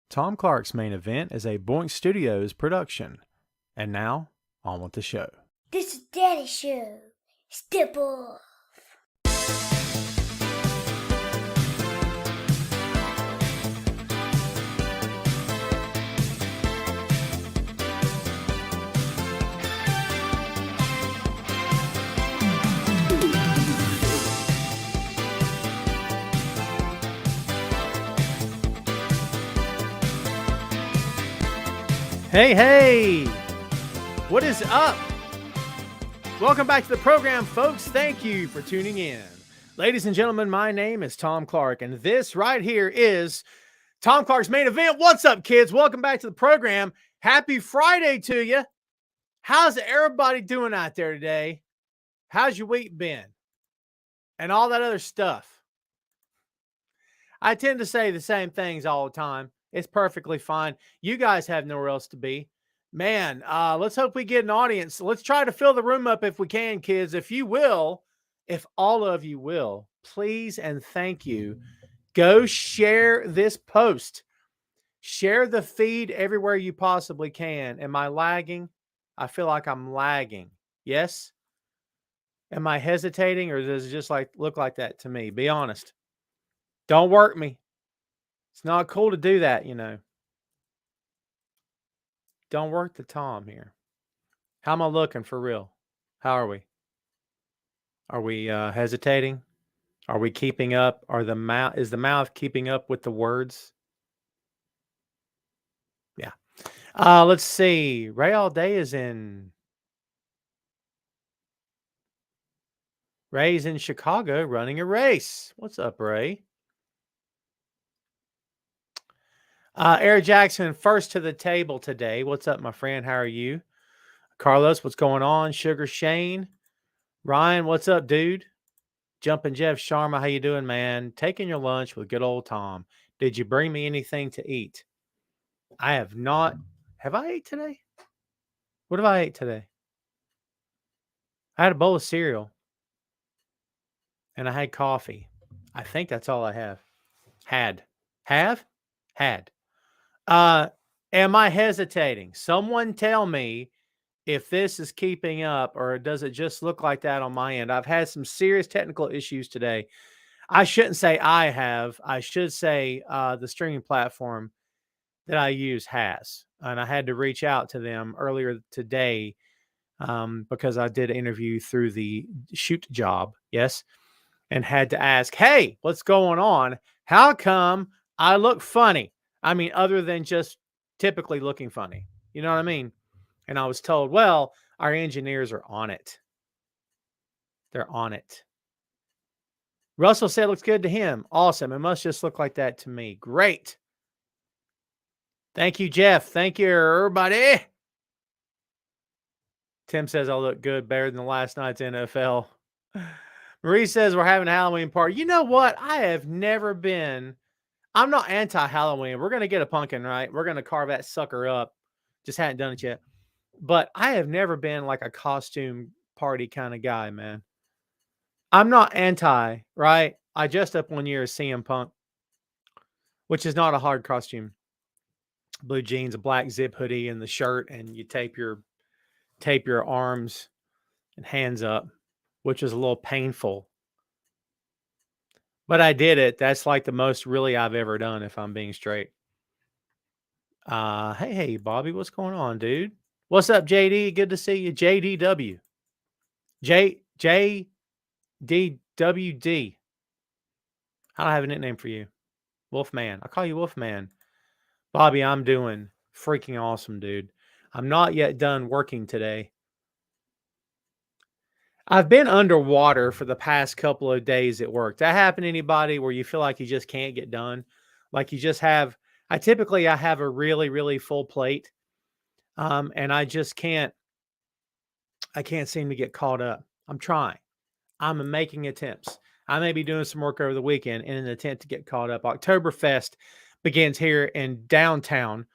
Tom Clark's Main Event is a Boink Studios production. And now, on with the show. This is Daddy Show. Step off. Hey! What is up? Welcome back to the program, folks. Thank you for tuning in. Ladies and gentlemen, my name is Tom Clark, and this right here is Tom Clark's Main Event. What's up, kids? Welcome back to the program. Happy Friday to you. How's everybody doing out there today? How's your week been? And all that other stuff. I tend to say the same things all the time. It's perfectly fine. You guys have nowhere else to be. Man, let's hope we get an audience. Let's try to fill the room up if we can, kids. If you will, if all of you will, please and thank you, go share this post. Share the feed everywhere you possibly can. Am I lagging? I feel like I'm lagging. Yes? Am I hesitating, or does it just look like that to me? Be honest. Don't work me. It's not cool to do that, you know. Don't work the Tom here. How am I looking for real? How are we? Are we hesitating? Are we keeping up? Is the mouth keeping up with the words? Yeah. Let's see. Ray All Day is in. Ray's in Chicago running a race. What's up, Ray? Eric Jackson, first to the table today. What's up, my friend? How are you? Carlos, what's going on? Sugar Shane. Ryan, what's up, dude? Jumping Jeff Sharma, how you doing, man? Taking your lunch with good old Tom. Did you bring me anything to eat? I have not. Have I ate today? What have I ate today? I had a bowl of cereal. And I had coffee. I think that's all I have. Had. Have? Had. Am I hesitating? Someone tell me if this is keeping up, or does it just look like that on my end? I've had some serious technical issues today. I shouldn't say I have. I should say the streaming platform that I use has. And I had to reach out to them earlier today because I did an interview through the Shoot Job. Yes. And had to ask, hey, what's going on? How come I look funny? I mean, other than just typically looking funny. You know what I mean? And I was told, well, our engineers are on it. They're on it. Russell said it looks good to him. Awesome. It must just look like that to me. Great. Thank you, Jeff. Thank you, everybody. Tim says I look good, better than last night's NFL. Marie says we're having a Halloween party. You know what? I have never been. I'm not anti-Halloween. We're going to get a pumpkin, right? We're going to carve that sucker up. Just hadn't done it yet. But I have never been like a costume party kind of guy, man. I'm not anti, right? I dressed up one year as CM Punk, which is not a hard costume. Blue jeans, a black zip hoodie, and the shirt, and you tape your arms and hands up, which is a little painful. But I did it. That's like the most really I've ever done, if I'm being straight. Hey, Bobby, what's going on, dude? What's up, JD? Good to see you. JDW. JDWD. I don't have a nickname for you. Wolfman. I'll call you Wolfman. Bobby, I'm doing freaking awesome, dude. I'm not yet done working today. I've been underwater for the past couple of days at work. That happen to anybody where you feel like you just can't get done? Like you just have, I have a really, really full plate. And I can't seem to get caught up. I'm trying. I'm making attempts. I may be doing some work over the weekend in an attempt to get caught up. Oktoberfest begins here in downtown.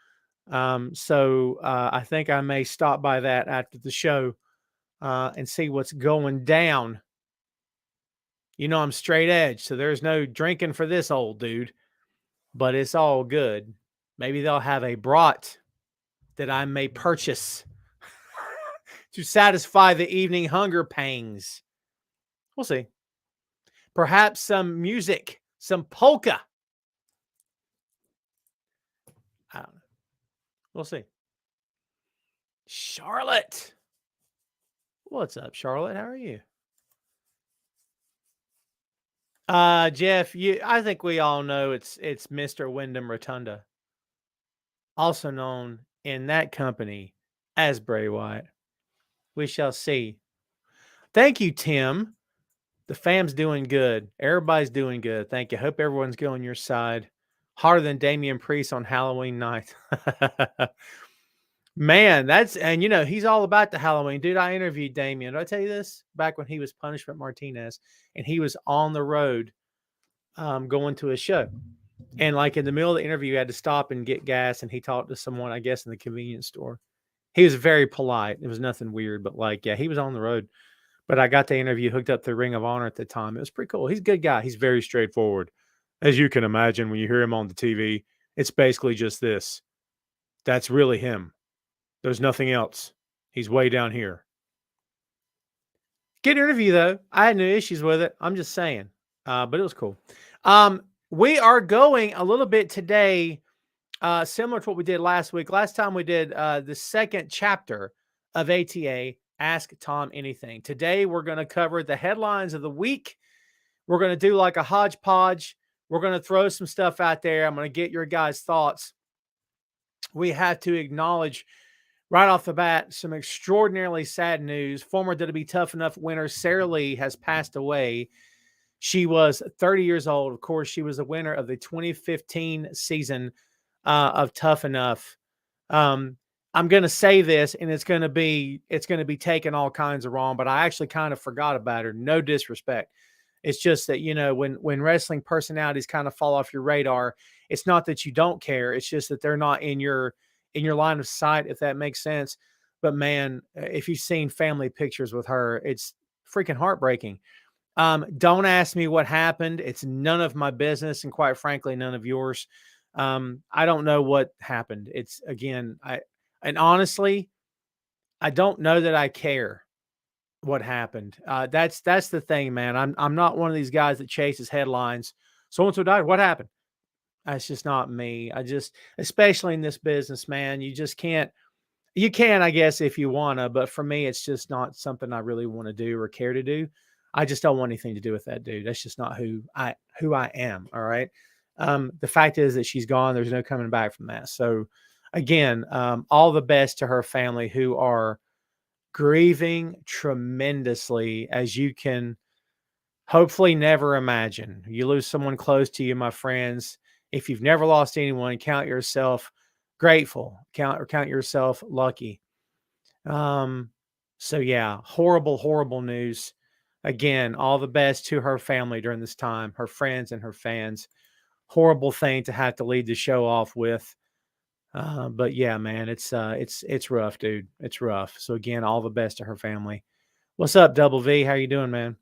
So I think I may stop by that after the show and see what's going down. You know, I'm straight edge, so there's no drinking for this old dude, but it's all good. Maybe they'll have a brat that I may purchase to satisfy the evening hunger pangs. We'll see. Perhaps some music, some polka. I don't know. We'll see. Charlotte. What's up, Charlotte? How are you? Jeff, I think we all know it's Mr. Wyndham Rotunda, also known in that company as Bray Wyatt. We shall see. Thank you, Tim. The fam's doing good. Everybody's doing good. Thank you. Hope everyone's going your side. Harder than Damian Priest on Halloween night. Man, and he's all about the Halloween. Dude, I interviewed Damian. Did I tell you this? Back when he was Punishment Martinez and he was on the road going to a show. And like in the middle of the interview, he had to stop and get gas and he talked to someone, I guess, in the convenience store. He was very polite. It was nothing weird, but he was on the road. But I got the interview hooked up to Ring of Honor at the time. It was pretty cool. He's a good guy. He's very straightforward. As you can imagine, when you hear him on the TV, it's basically just this. That's really him. There's nothing else. He's way down here. Good interview, though. I had no issues with it. I'm just saying. But it was cool. We are going a little bit today, similar to what we did last week. Last time we did the second chapter of ATA, Ask Tom Anything. Today, we're going to cover the headlines of the week. We're going to do like a hodgepodge. We're going to throw some stuff out there. I'm going to get your guys' thoughts. We have to acknowledge right off the bat some extraordinarily sad news. Former WWE Tough Enough winner Sarah Lee has passed away. She was 30 years old. Of course, she was the winner of the 2015 season of Tough Enough. I'm going to say this, and it's going to be taken all kinds of wrong, but I actually kind of forgot about her. No disrespect. It's just that, when wrestling personalities kind of fall off your radar, it's not that you don't care. It's just that they're not in your line of sight, if that makes sense. But man, if you've seen family pictures with her, it's freaking heartbreaking. Don't ask me what happened. It's none of my business. And quite frankly, none of yours. I don't know what happened. It's honestly, I don't know that I care what happened. That's the thing, man. I'm not one of these guys that chases headlines. So-and-so died. What happened? That's just not me. Especially in this business, man, you can, I guess, if you want to, but for me, it's just not something I really want to do or care to do. I just don't want anything to do with that dude. That's just not who I am. All right. The fact is that she's gone. There's no coming back from that. So again, all the best to her family who are grieving tremendously, as you can hopefully never imagine. You lose someone close to you, my friends. If you've never lost anyone, count yourself grateful. Count yourself lucky. So yeah, horrible news. Again, all the best to her family during this time, her friends and her fans. Horrible thing to have to lead the show off with. But yeah, man, it's rough, dude. It's rough. So again, all the best to her family. What's up, Double V? How you doing, man?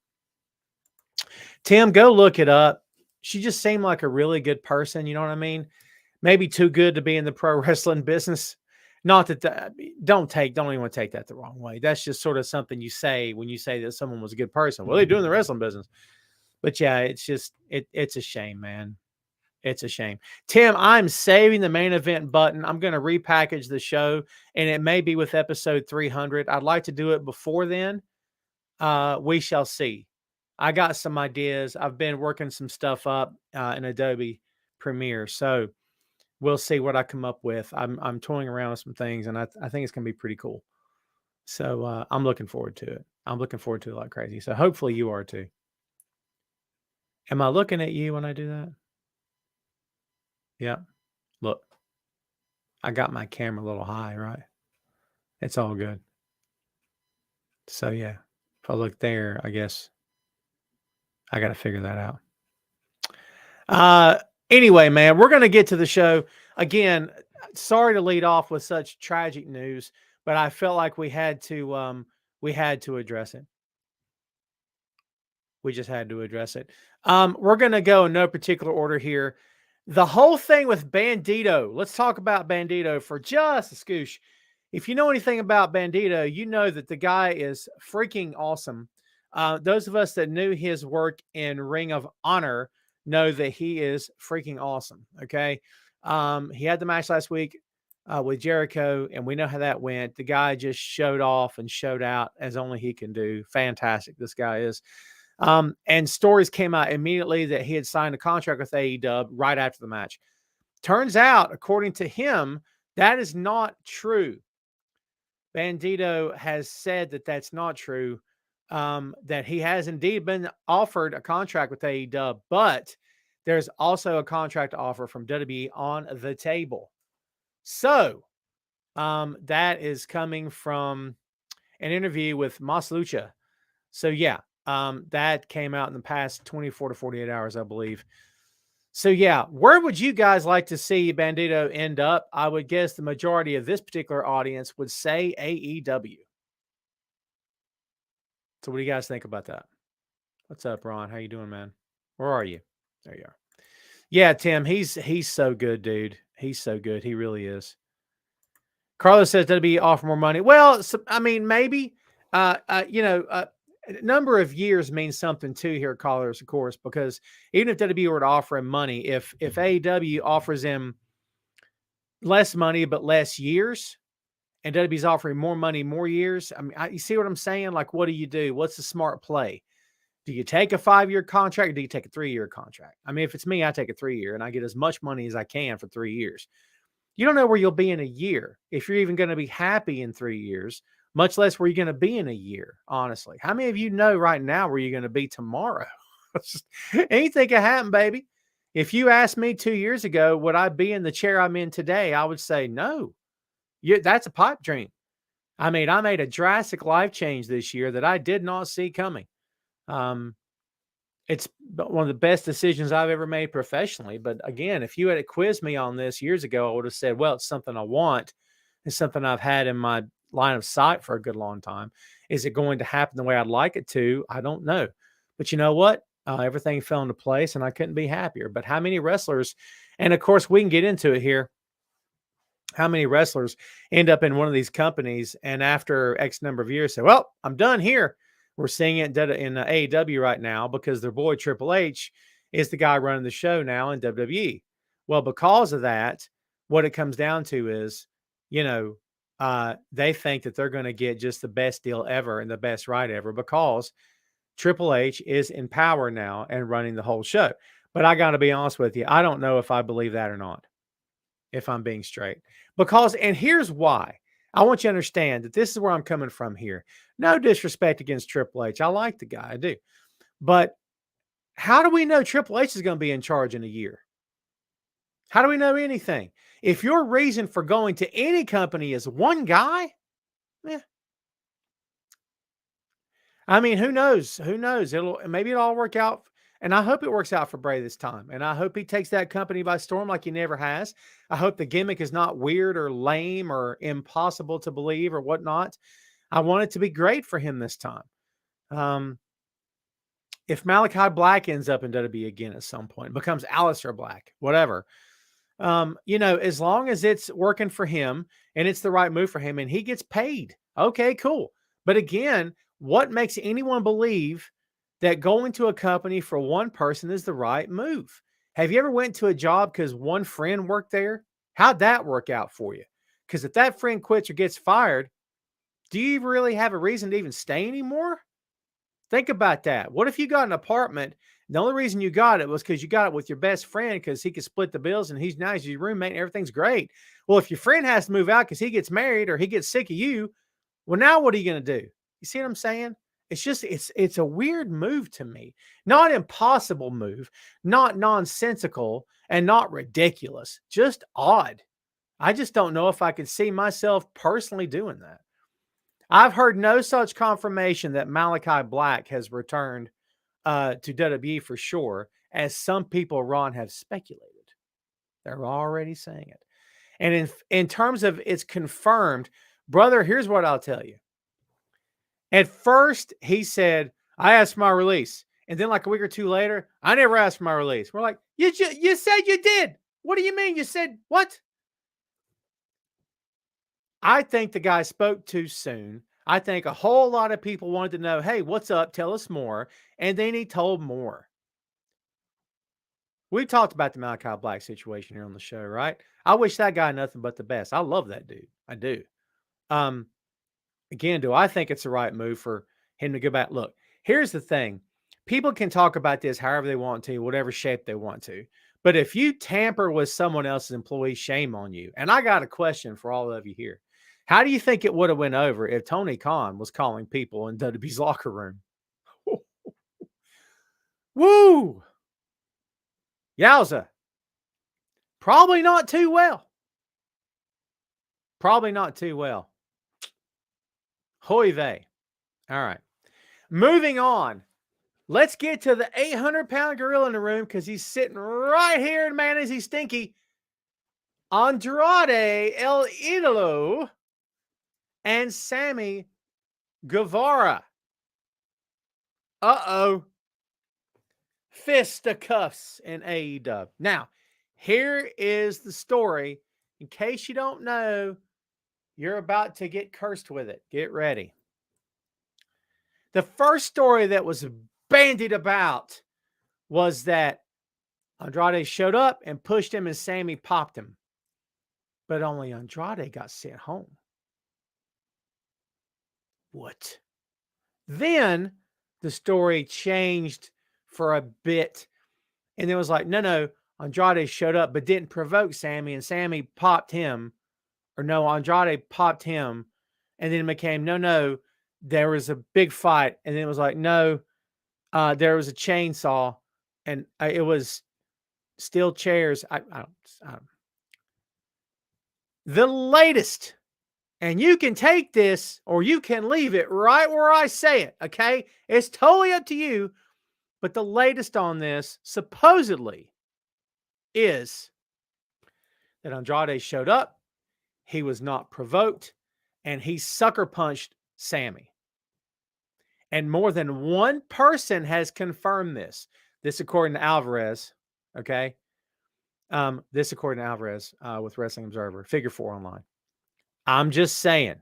Tim, go look it up. She just seemed like a really good person. You know what I mean? Maybe too good to be in the pro wrestling business. Not that don't anyone take that the wrong way. That's just sort of something you say when you say that someone was a good person. Well, they do in the wrestling business. But yeah, it's just it's a shame, man. It's a shame. Tim, I'm saving the main event button. I'm going to repackage the show, and it may be with episode 300. I'd like to do it before then. We shall see. I got some ideas. I've been working some stuff up in Adobe Premiere, so we'll see what I come up with. I'm toying around with some things, and I think it's going to be pretty cool. So I'm looking forward to it. I'm looking forward to it like crazy. So hopefully you are too. Am I looking at you when I do that? Yeah. Look, I got my camera a little high, right? It's all good. So yeah, if I look there, I guess I got to figure that out. Anyway, man, we're going to get to the show. Again, sorry to lead off with such tragic news, but I felt like we had to address it. We just had to address it. We're going to go in no particular order here. The whole thing with Bandito. Let's talk about Bandito for just a scoosh. If you know anything about Bandito, you know that the guy is freaking awesome. Those of us that knew his work in Ring of Honor know that he is freaking awesome. Okay. He had the match last week with Jericho, and we know how that went. The guy just showed off and showed out as only he can do. Fantastic. This guy is. And stories came out immediately that he had signed a contract with AEW right after the match. Turns out, according to him, that is not true. Bandito has said that that's not true, that he has indeed been offered a contract with AEW, but there's also a contract offer from WWE on the table. So that is coming from an interview with Mas Lucha. So yeah, that came out in the past 24 to 48 hours, I believe. So yeah, where would you guys like to see Bandito end up? I would guess the majority of this particular audience would say AEW. So what do you guys think about that? What's up, Ron? How you doing, man? Where are you? There you are. Yeah, Tim, he's so good, dude. He's so good. He really is. Carlos says WWE offer more money. Well, so, I mean, maybe. A number of years means something too here, callers, of course, because even if WWE were to offer him money, if AEW offers him less money but less years, and WWE's offering more money, more years, I mean, you see what I'm saying? Like, what do you do? What's the smart play? Do you take a 5-year contract or do you take a 3-year contract? I mean, if it's me, I take a 3-year and I get as much money as I can for 3 years. You don't know where you'll be in a year, if you're even going to be happy in 3 years, much less where you're going to be in a year, honestly. How many of you know right now where you're going to be tomorrow? Anything can happen, baby. If you asked me 2 years ago, would I be in the chair I'm in today? I would say no. That's a pipe dream. I mean, I made a drastic life change this year that I did not see coming. It's one of the best decisions I've ever made professionally. But again, if you had quizzed me on this years ago, I would have said, well, it's something I want. It's something I've had in my line of sight for a good long time. Is it going to happen the way I'd like it to? I don't know. But you know what? Everything fell into place and I couldn't be happier. But how many wrestlers, and of course, we can get into it here. How many wrestlers end up in one of these companies and after X number of years say, well, I'm done here. We're seeing it in AEW right now because their boy Triple H is the guy running the show now in WWE. Well, because of that, what it comes down to is, they think that they're going to get just the best deal ever and the best ride ever because Triple H is in power now and running the whole show. But I got to be honest with you. I don't know if I believe that or not, if I'm being straight. And here's why. I want you to understand that this is where I'm coming from here. No disrespect against Triple H. I like the guy. I do. But how do we know Triple H is going to be in charge in a year? How do we know anything? If your reason for going to any company is one guy, I mean, who knows? Who knows? Maybe it'll all work out. And I hope it works out for Bray this time. And I hope he takes that company by storm like he never has. I hope the gimmick is not weird or lame or impossible to believe or whatnot. I want it to be great for him this time. If Malachi Black ends up in WWE again at some point, becomes Aleister Black, whatever, as long as it's working for him and it's the right move for him and he gets paid, okay, cool. But again, what makes anyone believe that going to a company for one person is the right move? Have you ever went to a job because one friend worked there? How'd that work out for you? Because if that friend quits or gets fired, do you really have a reason to even stay anymore? Think about that. What if you got an apartment? The only reason you got it was because you got it with your best friend because he could split the bills and he's nice, your roommate, and everything's great. Well, if your friend has to move out because he gets married or he gets sick of you, well, now what are you going to do? You see what I'm saying? It's a weird move to me. Not impossible move, not nonsensical, and not ridiculous. Just odd. I just don't know if I could see myself personally doing that. I've heard no such confirmation that Malachi Black has returned to WWE for sure, as some people, Ron, have speculated. They're already saying it. And in terms of it's confirmed, brother, here's what I'll tell you. At first, he said, I asked for my release. And then like a week or two later, I never asked for my release. We're like, you said you did. What do you mean? You said what? I think the guy spoke too soon. I think a whole lot of people wanted to know, hey, what's up? Tell us more. And then he told more. We talked about the Malachi Black situation here on the show, right? I wish that guy nothing but the best. I love that dude. I do. Um, Again, do I think it's the right move for him to go back? Look, here's the thing. People can talk about this however they want to, whatever shape they want to. But if you tamper with someone else's employee, shame on you. And I got a question for all of you here. How do you think it would have went over if Tony Khan was calling people in WWE's locker room? Woo! Yowza. Probably not too well. Probably not too well. Hoy vey. All right. Moving on. Let's get to the 800-pound gorilla in the room because he's sitting right here, and man, is he stinky. Andrade El Idolo and Sammy Guevara. Uh-oh. Fisticuffs in AEW. Now, here is the story. In case you don't know, you're about to get cursed with it. Get ready. The first story that was bandied about was that Andrade showed up and pushed him and Sammy popped him. But only Andrade got sent home. What? Then the story changed for a bit. And it was like, no, Andrade showed up but didn't provoke Sammy, and Sammy popped him. Or no, Andrade popped him. And then it became, no, there was a big fight. And then it was like, no, there was a chainsaw. And it was steel chairs. I don't. The latest, and you can take this or you can leave it right where I say it, okay? It's totally up to you. But the latest on this, supposedly, is that Andrade showed up. He was not provoked, and he sucker punched Sammy. And more than one person has confirmed this. This according to Alvarez, okay? This according to Alvarez with Wrestling Observer, Figure 4 Online. I'm just saying.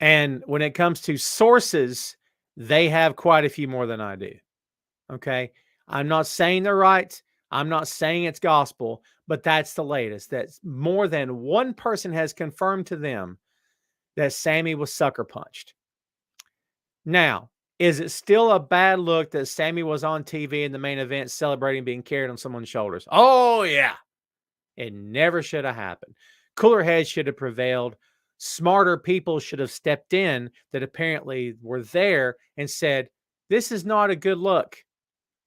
And when it comes to sources, they have quite a few more than I do. Okay? I'm not saying they're right. I'm not saying it's gospel, but that's the latest. That more than one person has confirmed to them that Sammy was sucker punched. Now, is it still a bad look that Sammy was on TV in the main event celebrating being carried on someone's shoulders? Oh, yeah. It never should have happened. Cooler heads should have prevailed. Smarter people should have stepped in that apparently were there and said, this is not a good look.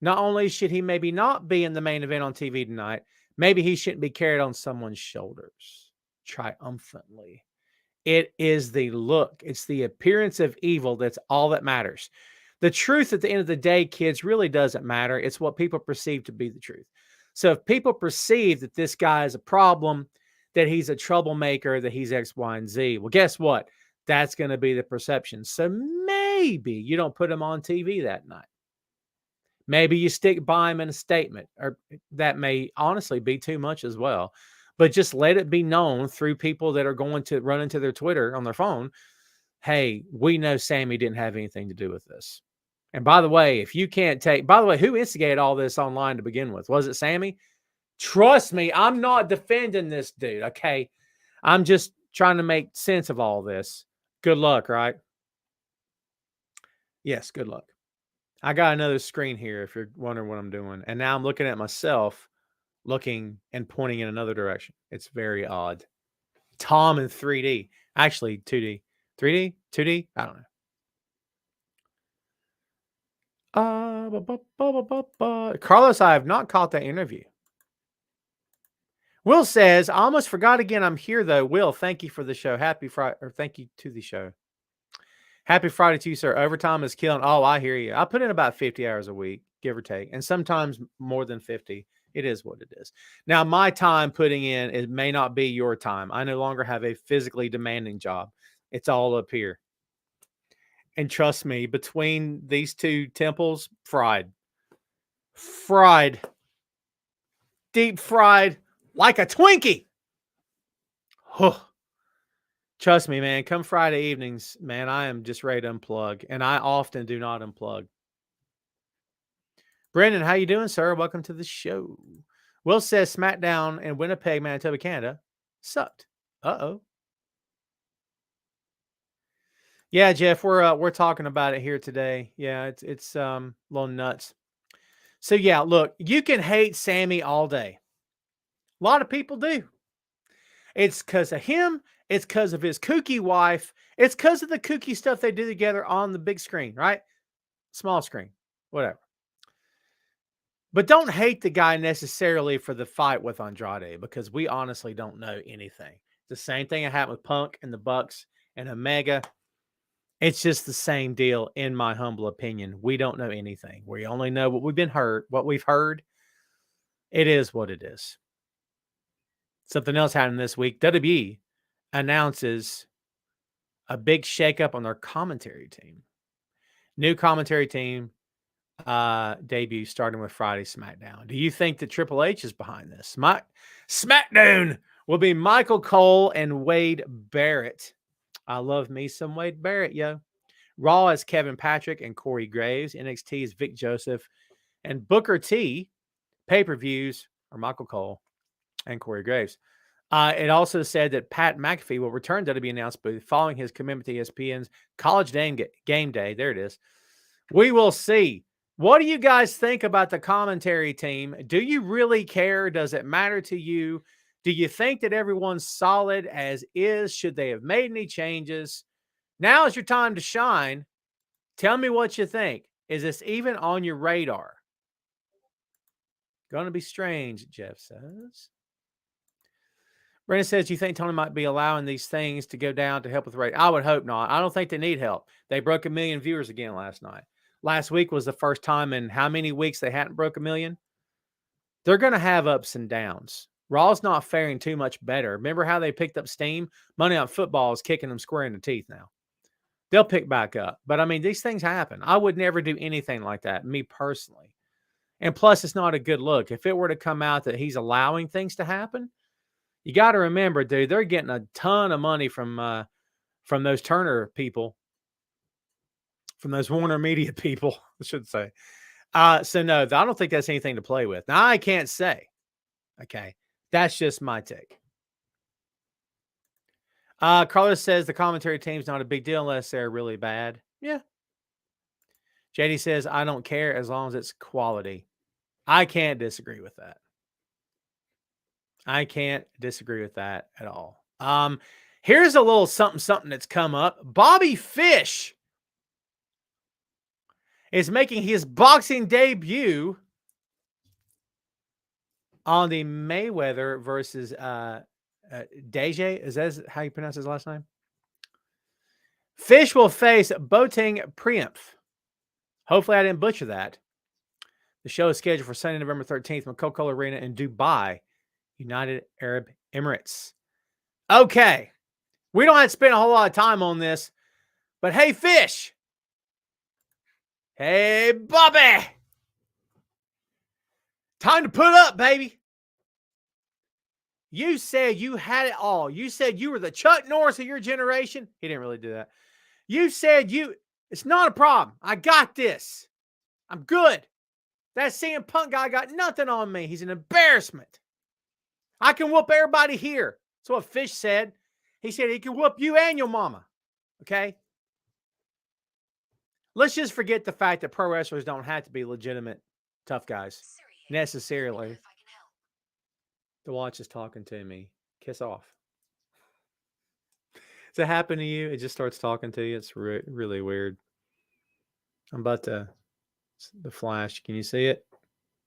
Not only should he maybe not be in the main event on TV tonight, maybe he shouldn't be carried on someone's shoulders triumphantly. It is the look. It's the appearance of evil. That's all that matters. The truth at the end of the day, kids, really doesn't matter. It's what people perceive to be the truth. So if people perceive that this guy is a problem, that he's a troublemaker, that he's X, Y, and Z, well, guess what? That's going to be the perception. So maybe you don't put him on TV that night. Maybe you stick by him in a statement, or that may honestly be too much as well. But just let it be known through people that are going to run into their Twitter on their phone, hey, we know Sammy didn't have anything to do with this. And by the way, if you can't take, by the way, who instigated all this online to begin with? Was it Sammy? Trust me, I'm not defending this dude, okay? I'm just trying to make sense of all this. Good luck, right? Yes, good luck. I got another screen here if you're wondering what I'm doing. And now I'm looking at myself, looking and pointing in another direction. It's very odd. Tom in 3D. Actually, 2D. 3D? 2D? I don't know. Carlos, I have not caught that interview. Will says, I almost forgot again. I'm here, though. Will, thank you for the show. Happy Friday. Or thank you to the show. Happy Friday to you, sir. Overtime is killing. Oh, I hear you. I put in about 50 hours a week, give or take, and sometimes more than 50. It is what it is. Now, my time putting in, it may not be your time. I no longer have a physically demanding job. It's all up here. And trust me, between these two temples, fried. Deep fried like a Twinkie. Oh, trust me, man. Come Friday evenings, man, I am just ready to unplug, and I often do not unplug. Brendan, how you doing, sir? Welcome to the show. Will says SmackDown in Winnipeg, Manitoba, Canada sucked. Uh-oh. Yeah, Jeff, we're talking about it here today. Yeah, it's a little nuts. So yeah, look, you can hate Sammy all day. A lot of people do. It's because of him. It's because of his kooky wife. It's because of the kooky stuff they do together on the big screen, right? Small screen, whatever. But don't hate the guy necessarily for the fight with Andrade, because we honestly don't know anything. The same thing that happened with Punk and the Bucks and Omega. It's just the same deal, in my humble opinion. We don't know anything. We only know what we've heard. It is what it is. Something else happened this week. WWE announces a big shakeup on their commentary team. New commentary team debut starting with Friday SmackDown. Do you think that Triple H is behind this? SmackDown will be Michael Cole and Wade Barrett. I love me some Wade Barrett, yo. Raw is Kevin Patrick and Corey Graves. NXT is Vic Joseph and Booker T. Pay-per-views are Michael Cole and Corey Graves. It also said that Pat McAfee will return to the announced booth following his commitment to ESPN's College Game Day. There it is. We will see. What do you guys think about the commentary team? Do you really care? Does it matter to you? Do you think that everyone's solid as is? Should they have made any changes? Now is your time to shine. Tell me what you think. Is this even on your radar? Going to be strange, Jeff says. Brandon says, do you think Tony might be allowing these things to go down to help with rate? I would hope not. I don't think they need help. They broke 1 million viewers again last night. Last week was the first time in how many weeks they hadn't broke 1 million? They're going to have ups and downs. Raw's not faring too much better. Remember how they picked up steam? Monday Night Football is kicking them square in the teeth now. They'll pick back up. But, I mean, these things happen. I would never do anything like that, me personally. And plus, it's not a good look. If it were to come out that he's allowing things to happen, you got to remember, dude, they're getting a ton of money from those Turner people, from those Warner Media people, I should say. So, no, I don't think that's anything to play with. Now, I can't say. Okay. That's just my take. Carlos says the commentary team's not a big deal unless they're really bad. Yeah. JD says, I don't care as long as it's quality. I can't disagree with that. I can't disagree with that at all. Here's a little something that's come up. Bobby Fish is making his boxing debut on the Mayweather versus Deje. Is that how you pronounce his last name? Fish will face Boateng Priumph. Hopefully I didn't butcher that. The show is scheduled for Sunday, November 13th from Coca-Cola Arena in Dubai, United Arab Emirates. Okay. We don't have to spend a whole lot of time on this, but hey, Fish. Hey, Bobby. Time to put up, baby. You said you had it all. You said you were the Chuck Norris of your generation. He didn't really do that. You said it's not a problem. I got this. I'm good. That CM Punk guy got nothing on me. He's an embarrassment. I can whoop everybody here. That's what Fish said. He said he can whoop you and your mama. Okay? Let's just forget the fact that pro wrestlers don't have to be legitimate tough guys necessarily. The watch is talking to me. Kiss off. Does it happen to you? It just starts talking to you. It's really weird. I'm about to... The flash. Can you see it?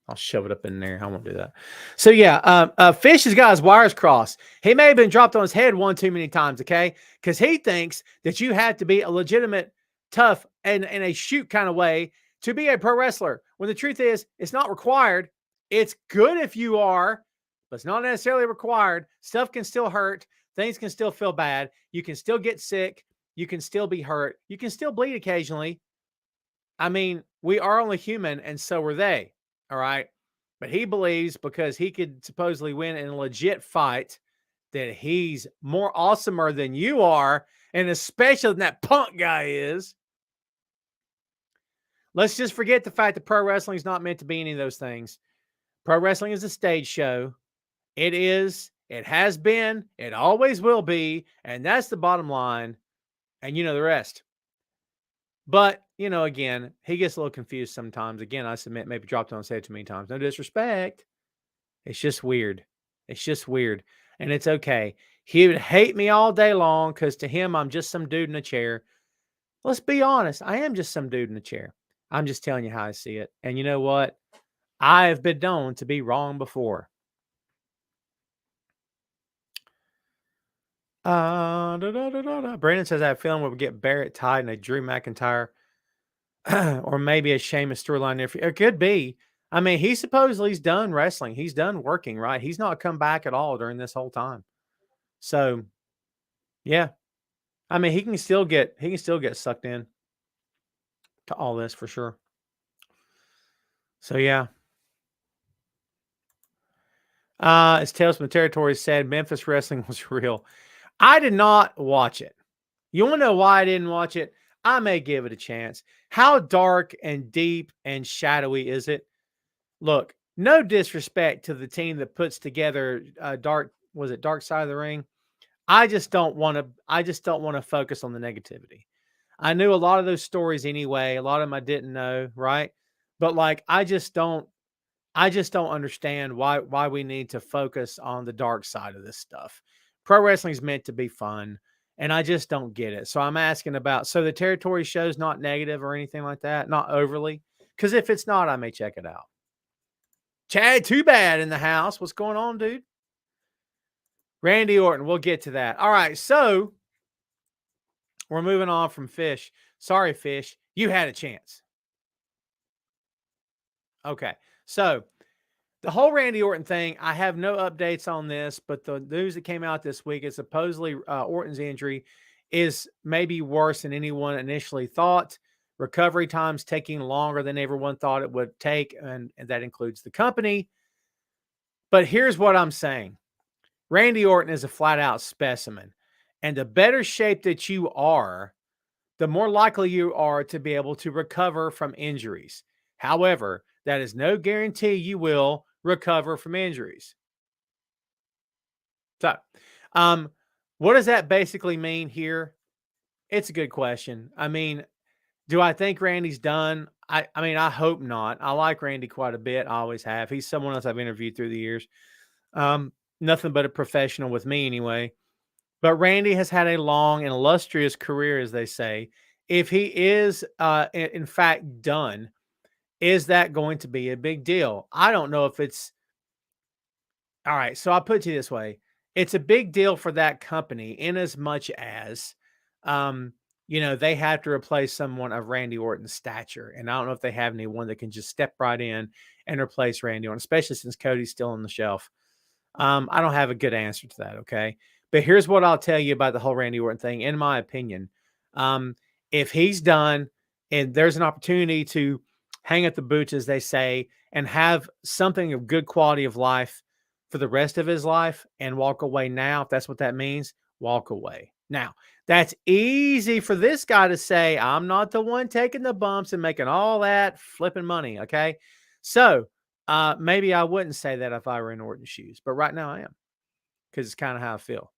I'll shove it up in there. I won't do that. So, yeah, Fish has got his wires crossed. He may have been dropped on his head one too many times, okay? Because he thinks that you have to be a legitimate, tough, and in a shoot kind of way to be a pro wrestler. When the truth is, it's not required. It's good if you are, but it's not necessarily required. Stuff can still hurt. Things can still feel bad. You can still get sick. You can still be hurt. You can still bleed occasionally. I mean, we are only human, and so are they. All right. But he believes because he could supposedly win in a legit fight that he's more awesomer than you are, and especially than that Punk guy is. Let's just forget the fact that pro wrestling is not meant to be any of those things. Pro wrestling is a stage show. It is, it has been, it always will be, and that's the bottom line. And you know the rest. But, you know, again, he gets a little confused sometimes. Again, I submit, maybe dropped on and said it too many times. No disrespect. It's just weird. It's just weird. And it's okay. He would hate me all day long because to him, I'm just some dude in a chair. Let's be honest. I am just some dude in a chair. I'm just telling you how I see it. And you know what? I have been known to be wrong before. Brandon says, I have a feeling we'll get Barrett tied in a Drew McIntyre or maybe a Sheamus storyline. It could be. I mean, he's done wrestling. He's done working, right? He's not come back at all during this whole time. So, yeah. I mean, he can still get sucked in to all this for sure. So, yeah. As Tales from the Territory said, Memphis wrestling was real. I did not watch it. You want to know why I didn't watch it? I may give it a chance. How dark and deep and shadowy is it? Look, no disrespect to the team that puts together Dark Side of the Ring? I just don't want to focus on the negativity. I knew a lot of those stories anyway. A lot of them I didn't know, right? But like I just don't understand why we need to focus on the dark side of this stuff. Pro wrestling is meant to be fun, and I just don't get it. So I'm asking about, so the territory show's not negative or anything like that, not overly, because if it's not, I may check it out. Chad, too bad in the house. What's going on, dude? Randy Orton, we'll get to that. All right, so we're moving on from Fish. Sorry, Fish, you had a chance. Okay, so the whole Randy Orton thing, I have no updates on this, but the news that came out this week is supposedly Orton's injury is maybe worse than anyone initially thought. Recovery time's taking longer than everyone thought it would take, and that includes the company. But here's what I'm saying. Randy Orton is a flat-out specimen. And the better shape that you are, the more likely you are to be able to recover from injuries. However, that is no guarantee you will recover from injuries. So, what does that basically mean here? It's a good question. I mean, do I think Randy's done? I mean, I hope not. I like Randy quite a bit. I always have. He's someone else I've interviewed through the years. Nothing but a professional with me anyway. But Randy has had a long and illustrious career, as they say. If he is, in fact, done, is that going to be a big deal? I don't know if it's... All right, so I'll put it to you this way. It's a big deal for that company in as much as, they have to replace someone of Randy Orton's stature. And I don't know if they have anyone that can just step right in and replace Randy Orton, especially since Cody's still on the shelf. I don't have a good answer to that, okay? But here's what I'll tell you about the whole Randy Orton thing, in my opinion. If he's done and there's an opportunity to hang up the boots, as they say, and have something of good quality of life for the rest of his life and walk away now, if that's what that means, walk away. Now, that's easy for this guy to say. I'm not the one taking the bumps and making all that flipping money, okay? So maybe I wouldn't say that if I were in Orton's shoes, but right now I am, because it's kind of how I feel.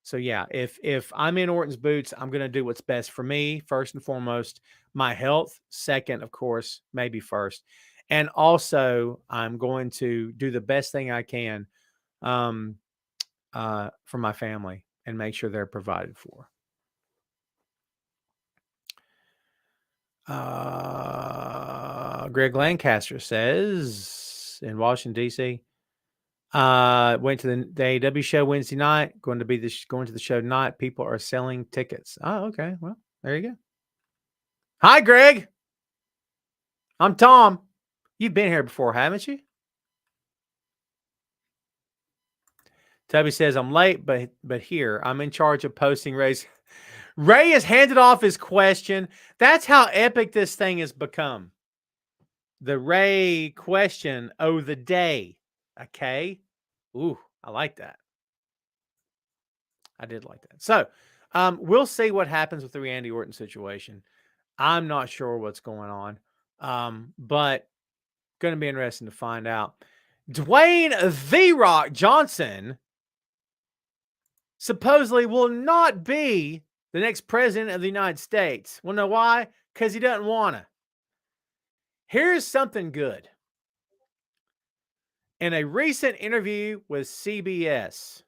So yeah, if I'm in Orton's boots, I'm going to do what's best for me, first and foremost, my health, second, of course, maybe first. And also I'm going to do the best thing I can for my family and make sure they're provided for. Greg Lancaster says in Washington, D.C., went to the AEW show Wednesday night. Going to the show tonight. People are selling tickets. Oh, okay. Well, there you go. Hi, Greg. I'm Tom. You've been here before, haven't you? Toby says, I'm late, but here. I'm in charge of posting Ray's. Ray has handed off his question. That's how epic this thing has become. The Ray question, the day. Okay. Ooh, I like that. I did like that. So we'll see what happens with the Randy Orton situation. I'm not sure what's going on, but going to be interesting to find out. Dwayne The Rock Johnson supposedly will not be the next president of the United States. Well, know why? Because he doesn't want to. Here's something good. In a recent interview with CBS,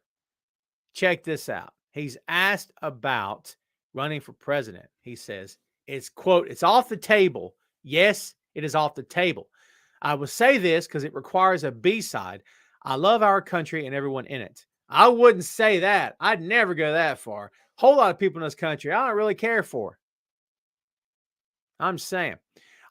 check this out. He's asked about running for president. He says, it's, quote, it's off the table. Yes, it is off the table. I will say this because it requires a B-side. I love our country and everyone in it. I wouldn't say that. I'd never go that far. Whole lot of people in this country I don't really care for. I'm saying.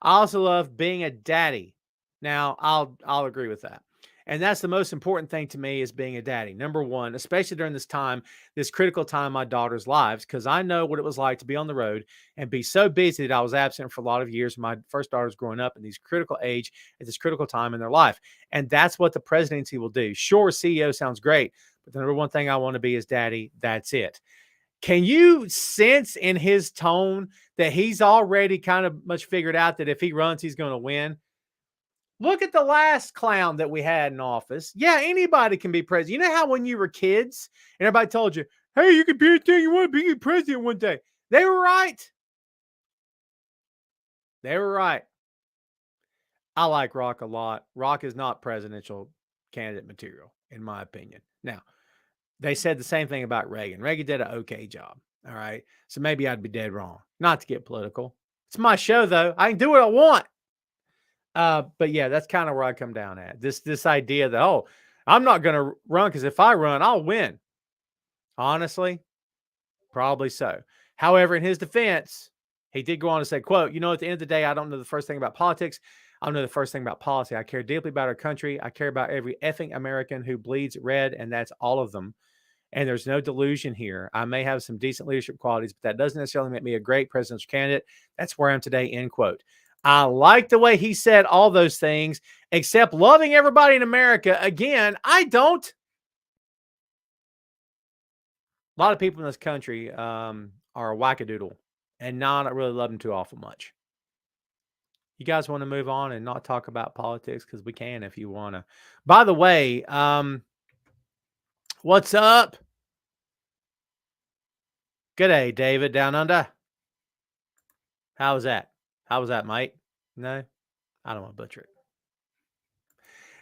I also love being a daddy. Now, I'll agree with that. And that's the most important thing to me is being a daddy. Number one, especially during this time, this critical time in my daughter's lives, because I know what it was like to be on the road and be so busy that I was absent for a lot of years. My first daughter was growing up in these critical age at this critical time in their life. And that's what the presidency will do. Sure, CEO sounds great, but the number one thing I want to be is daddy. That's it. Can you sense in his tone that he's already kind of much figured out that if he runs, he's going to win? Look at the last clown that we had in office. Yeah, anybody can be president. You know how when you were kids and everybody told you, hey, you can be anything you want to be president one day. They were right. They were right. I like Rock a lot. Rock is not presidential candidate material, in my opinion. Now, they said the same thing about Reagan. Reagan did an okay job. All right. So maybe I'd be dead wrong. Not to get political. It's my show, though. I can do what I want. But yeah, that's kind of where I come down at. This idea that, oh, I'm not going to run because if I run, I'll win. Honestly, probably so. However, in his defense, he did go on to say, quote, at the end of the day, I don't know the first thing about politics. I don't know the first thing about policy. I care deeply about our country. I care about every effing American who bleeds red, and that's all of them. And there's no delusion here. I may have some decent leadership qualities, but that doesn't necessarily make me a great presidential candidate. That's where I am today, end quote. I like the way he said all those things, except loving everybody in America. Again, I don't. A lot of people in this country are a wackadoodle and not really love them too awful much. You guys want to move on and not talk about politics? Because we can if you want to. By the way, what's up? Good day, David down under. How was that? How was that, mate? No, I don't want to butcher it.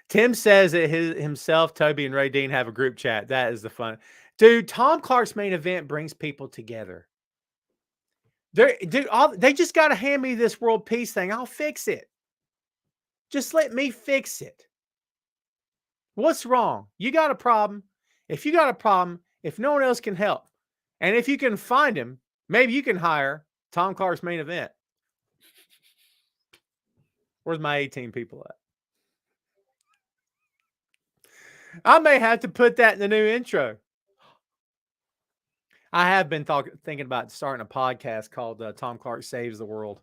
Tim says that himself, Toby, and Ray Dean have a group chat. That is the fun. Dude, Tom Clark's main event brings people together. They just got to hand me this world peace thing. I'll fix it. Just let me fix it. What's wrong? You got a problem. If you got a problem, if no one else can help, and if you can find him, maybe you can hire Tom Clark's main event. Where's my 18 people at? I may have to put that in the new intro. I have been thinking about starting a podcast called Tom Clark Saves the World.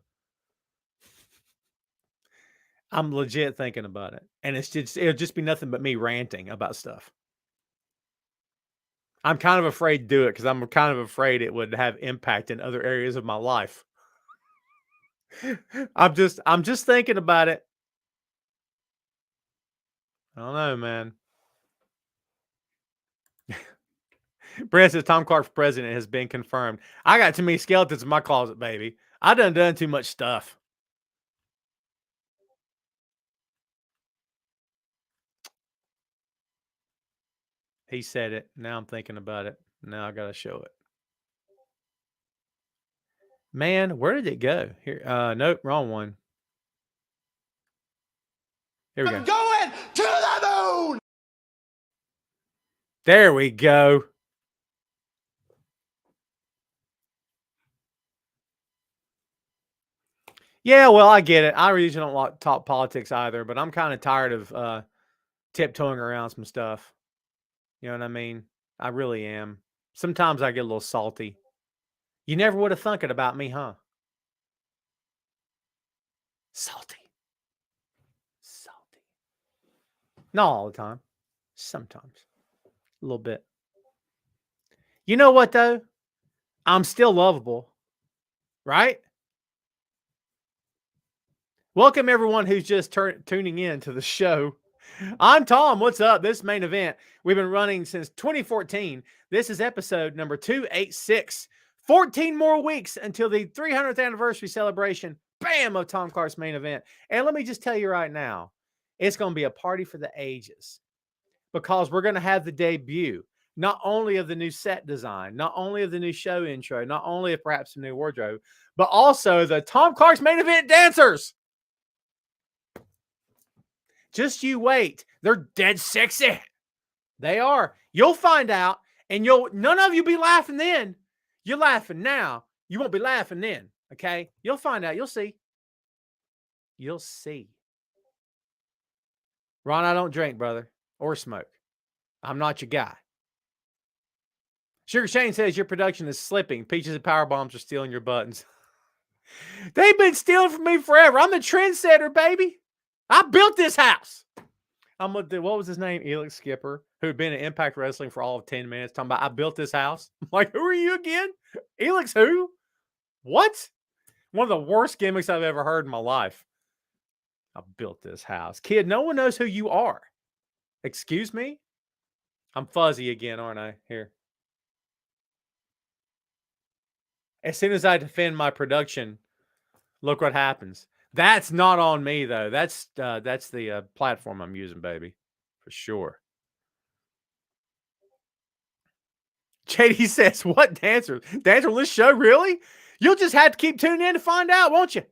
I'm legit thinking about it. And it'll just be nothing but me ranting about stuff. I'm kind of afraid to do it because I'm kind of afraid it would have impact in other areas of my life. I'm just thinking about it. I don't know, man. Brent says Tom Clark for president has been confirmed. I got too many skeletons in my closet, baby. I done too much stuff. He said it. Now I'm thinking about it. Now I got to show it. Man, where did it go? Here, nope, wrong one. Here we go. I'm going to the moon. There we go. Yeah, well, I get it. I usually don't like talk politics either, but I'm kind of tired of tiptoeing around some stuff. You know what I mean? I really am. Sometimes I get a little salty. You never would have thunk it about me, huh? Salty. Not all the time. Sometimes. A little bit. You know what, though? I'm still lovable. Right? Welcome, everyone who's just tuning in to the show. I'm Tom. What's up? This main event we've been running since 2014. This is episode number 286. 14 more weeks until the 300th anniversary celebration, bam, of Tom Clark's main event. And let me just tell you right now, it's going to be a party for the ages because we're going to have the debut, not only of the new set design, not only of the new show intro, not only of perhaps the new wardrobe, but also the Tom Clark's main event dancers. Just you wait. They're dead sexy. They are. You'll find out, and none of you be laughing then. You're laughing now. You won't be laughing then. Okay? You'll find out. You'll see. You'll see. Ron, I don't drink, brother, or smoke. I'm not your guy. Sugar Shane says your production is slipping. Peaches and Power Bombs are stealing your buttons. They've been stealing from me forever. I'm the trendsetter, baby. I built this house. What was his name? Elix Skipper, who had been in Impact Wrestling for all of 10 minutes, talking about, I built this house. I'm like, who are you again? Elix who? What? One of the worst gimmicks I've ever heard in my life. I built this house. Kid, no one knows who you are. Excuse me? I'm fuzzy again, aren't I? Here. As soon as I defend my production, look what happens. That's not on me, though. That's the platform I'm using, baby, for sure. JD says, what dancer? Dancer on this show, really? You'll just have to keep tuning in to find out, won't you?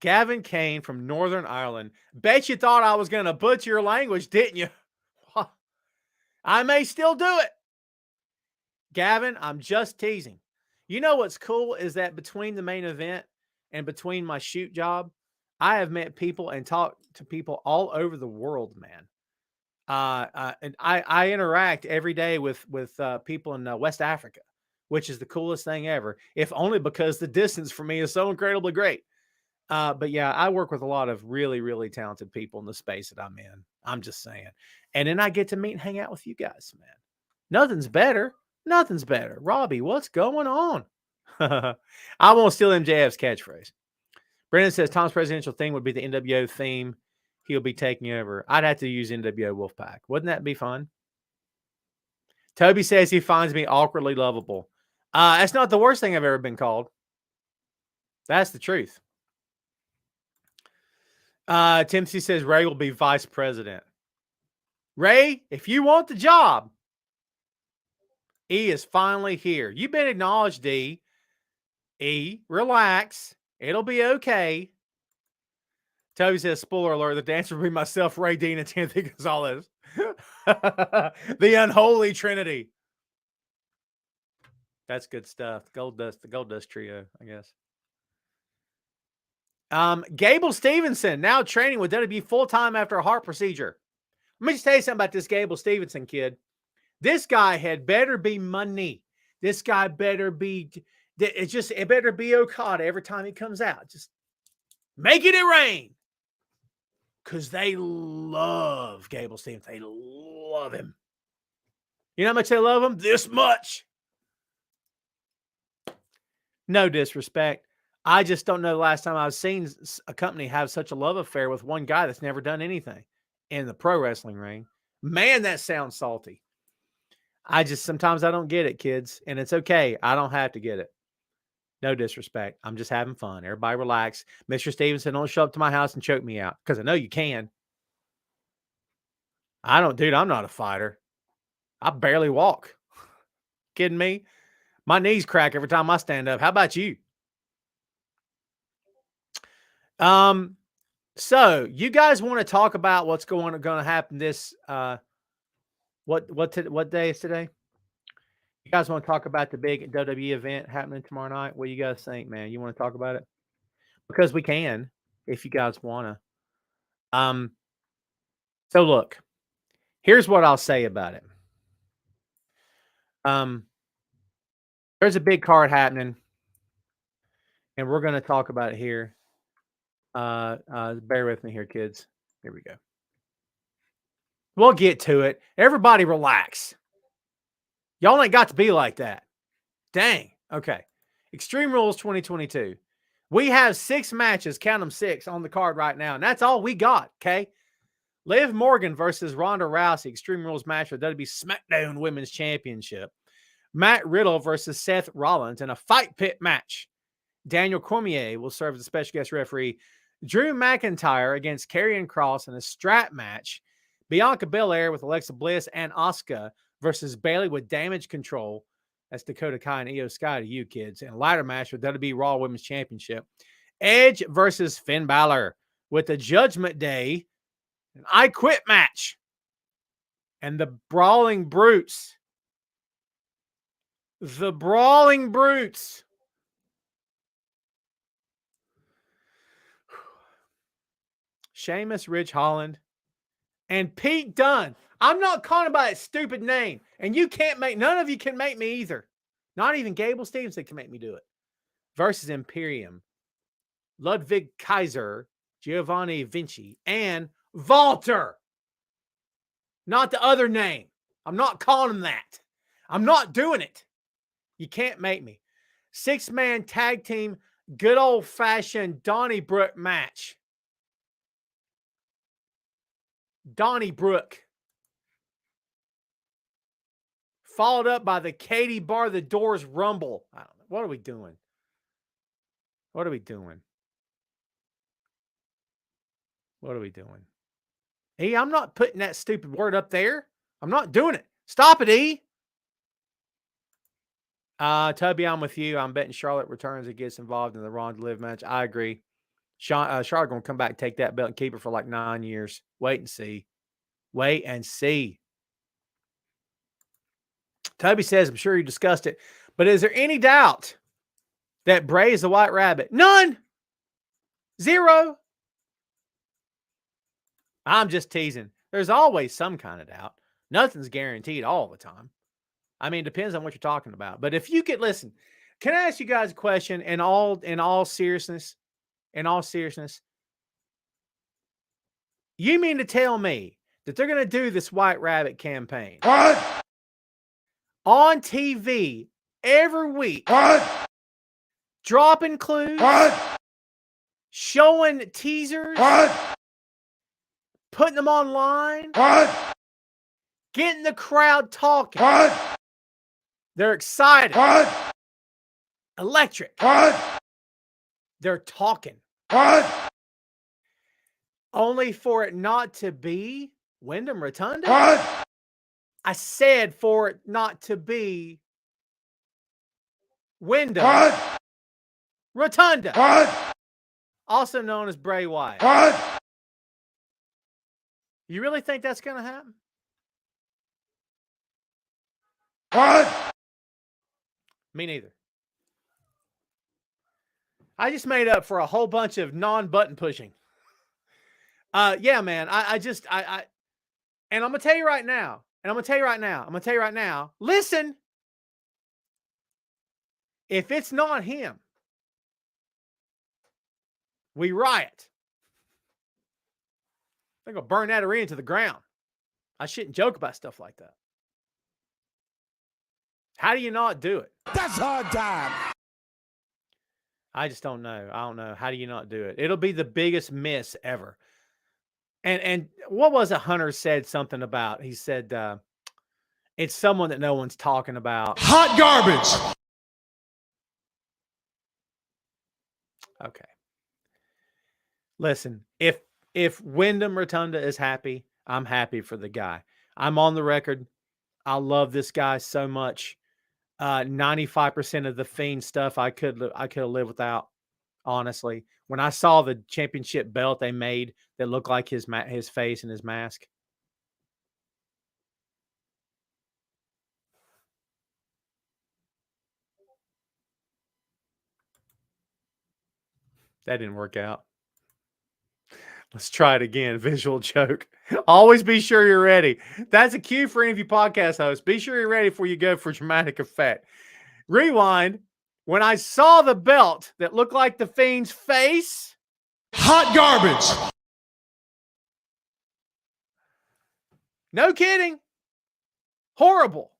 Gavin Kane from Northern Ireland. Bet you thought I was going to butcher your language, didn't you? I may still do it. Gavin, I'm just teasing. You know what's cool is that between the main event and between my shoot job, I have met people and talked to people all over the world, man. And I interact every day with people in West Africa, which is the coolest thing ever, if only because the distance for me is so incredibly great. But yeah, I work with a lot of really, really talented people in the space that I'm in. I'm just saying. And then I get to meet and hang out with you guys, man. Nothing's better. Nothing's better. Robbie, what's going on? I won't steal MJF's catchphrase. Brendan says Tom's presidential theme would be the NWO theme. He'll be taking over. I'd have to use NWO Wolfpack. Wouldn't that be fun? Toby says he finds me awkwardly lovable. That's not the worst thing I've ever been called. That's the truth. Timothy says Ray will be vice president. Ray, if you want the job, E is finally here. You've been acknowledged, E. E, relax. It'll be okay. Toby says, spoiler alert, the dancer will be myself, Ray Dean, and Timothy Gonzalez. The unholy trinity. That's good stuff. The Gold Dust trio, I guess. Gable Stevenson, now training with WWE full-time after a heart procedure. Let me just tell you something about this Gable Stevenson kid. This guy had better be money. This guy better be, it better be Okada every time he comes out. Just making it rain. Because they love Gable Stevenson. They love him. You know how much they love him? This much. No disrespect. I just don't know the last time I've seen a company have such a love affair with one guy that's never done anything in the pro wrestling ring. Man, that sounds salty. Sometimes I don't get it, kids, and it's okay. I don't have to get it. No disrespect. I'm just having fun. Everybody relax. Mr. Stevenson, don't show up to my house and choke me out because I know you can. Dude, I'm not a fighter. I barely walk. Kidding me? My knees crack every time I stand up. How about you? So you guys want to talk about what's going to happen this what day is today? You guys want to talk about the big WWE event happening tomorrow night? What do you guys think, man? You want to talk about it? Because we can, if you guys want to. So look, here's what I'll say about it. There's a big card happening, and we're going to talk about it here. Bear with me here, kids. Here we go. We'll get to it. Everybody relax. Y'all ain't got to be like that. Dang. Okay. Extreme Rules 2022. We have 6 matches, count them 6, on the card right now. And that's all we got, okay? Liv Morgan versus Ronda Rousey. Extreme Rules match for WWE SmackDown Women's Championship. Matt Riddle versus Seth Rollins in a fight pit match. Daniel Cormier will serve as a special guest referee. Drew McIntyre against Karrion Kross in a strap match. Bianca Belair with Alexa Bliss and Asuka versus Bayley with Damage Control. That's Dakota Kai and Io Sky to you kids. And a ladder match for WWE Raw Women's Championship. Edge versus Finn Balor with the Judgment Day, an I Quit match. And the Brawling Brutes. The Brawling Brutes. Sheamus, Ridge Holland, and Pete Dunne. I'm not calling by that stupid name. And you can't make, none of you can make me either. Not even Gable Stevenson can make me do it. Versus Imperium. Ludwig Kaiser, Giovanni Vinci, and Walter. Not the other name. I'm not calling him that. I'm not doing it. You can't make me. 6-man tag team, good old-fashioned Donnybrook match. Donnybrook. Followed up by the Katie Bar the Doors Rumble. I don't know. What are we doing? What are we doing? What are we doing? E, I'm not putting that stupid word up there. I'm not doing it. Stop it, E. Tubby, I'm with you. I'm betting Charlotte returns and gets involved in the Ronda Liv match. I agree. Charlotte going to come back and take that belt and keep it for like 9 years. Wait and see. Wait and see. Toby says, I'm sure you discussed it, but is there any doubt that Bray is the White Rabbit? None. 0. I'm just teasing. There's always some kind of doubt. Nothing's guaranteed all the time. I mean, it depends on what you're talking about. But if you could listen, can I ask you guys a question in all seriousness? In all seriousness, you mean to tell me that they're going to do this White Rabbit campaign What? on TV every week? What? Dropping clues? What? Showing teasers? What? Putting them online? What? Getting the crowd talking? What? They're excited. What? Electric. What? They're talking. What? Only for it not to be Wyndham Rotunda? What? I said for it not to be Wyndham What? Rotunda. What? Also known as Bray Wyatt. What? You really think that's going to happen? What? Me neither. I just made up for a whole bunch of non-button pushing. Yeah, man. And I'm going to tell you right now. Listen. If it's not him, we riot. They're going to burn that arena to the ground. I shouldn't joke about stuff like that. How do you not do it? That's hard time. I just don't know. I don't know. How do you not do it? It'll be the biggest miss ever. And what was it Hunter said something about? He said, it's someone that no one's talking about. Hot garbage. Okay. Listen, if Wyndham Rotunda is happy, I'm happy for the guy. I'm on the record. I love this guy so much. 95% of the Fiend stuff I could have lived without, honestly. When I saw the championship belt they made that looked like his face and his mask. That didn't work out. Let's try it again. Visual joke. Always be sure you're ready. That's a cue for any of you podcast hosts. Be sure you're ready before you go for dramatic effect. Rewind. When I saw the belt that looked like the Fiend's face. Hot garbage. No kidding. Horrible.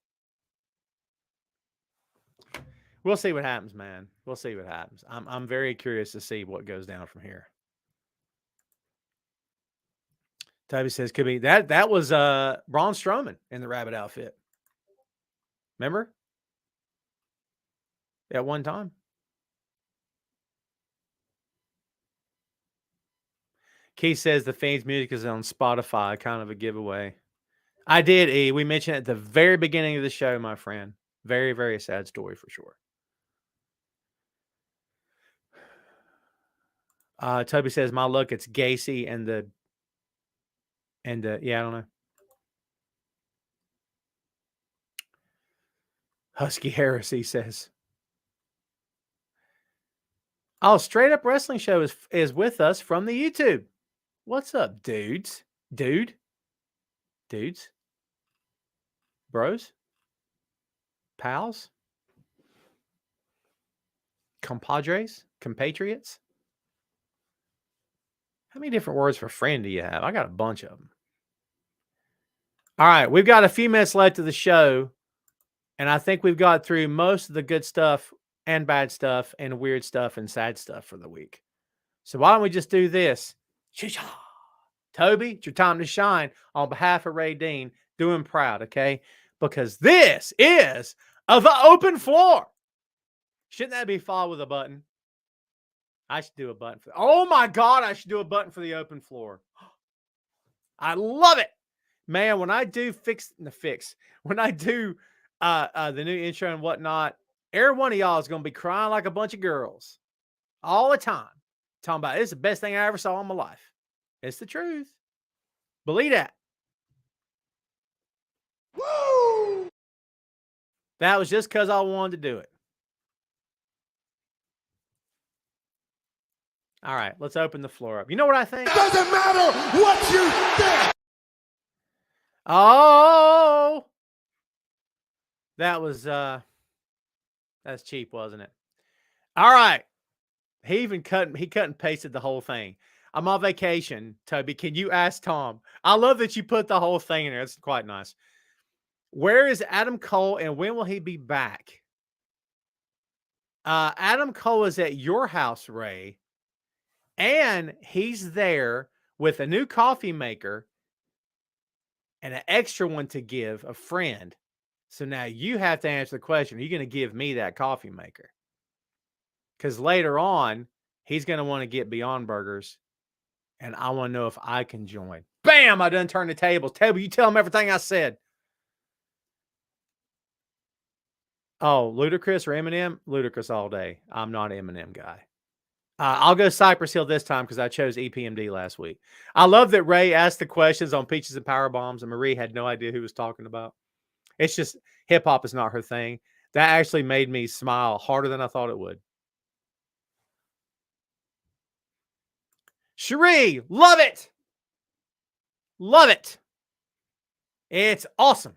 We'll see what happens, man. We'll see what happens. I'm very curious to see what goes down from here. Toby says could be that was Braun Strowman in the rabbit outfit. Remember? At one time. Keith says the Fiend's music is on Spotify, kind of a giveaway. I did, E. We mentioned it at the very beginning of the show, my friend. Very, very sad story for sure. Toby says, my look, it's Gacy and yeah, I don't know. Husky Heresy says, oh, Straight Up Wrestling Show is with us from the YouTube. What's up, dudes? Dudes? Bros? Pals? Compadres? Compatriots? How many different words for friend do you have? I got a bunch of them. All right, we've got a few minutes left of the show, and I think we've got through most of the good stuff and bad stuff and weird stuff and sad stuff for the week. So why don't we just do this? Toby, it's your time to shine on behalf of Ray Dean. Do him proud, okay? Because this is the open floor. Shouldn't that be followed with a button? I should do a button for. Oh my God, I should do a button for the open floor. I love it, man. When I do when I do the new intro and whatnot, every one of y'all is gonna be crying like a bunch of girls all the time, talking about it's the best thing I ever saw in my life. It's the truth. Believe that. Woo! That was just because I wanted to do it. All right, let's open the floor up. You know what I think? It doesn't matter what you think. Oh, that was that's cheap, wasn't it? All right. He cut and pasted the whole thing. I'm on vacation, Toby. Can you ask Tom? I love that you put the whole thing in there. It's quite nice. Where is Adam Cole and when will he be back? Adam Cole is at your house, Ray. And he's there with a new coffee maker and an extra one to give a friend. So now you have to answer the question. Are you going to give me that coffee maker? Because later on, he's going to want to get Beyond Burgers. And I want to know if I can join. Bam! I done turned the tables. Table, you tell him everything I said. Oh, Ludacris or Eminem? Ludacris all day. I'm not an Eminem guy. I'll go Cypress Hill this time because I chose EPMD last week. I love that Ray asked the questions on Peaches and Power Bombs, and Marie had no idea who was talking about. It's just hip hop is not her thing. That actually made me smile harder than I thought it would. Cherie, love it. Love it. It's awesome.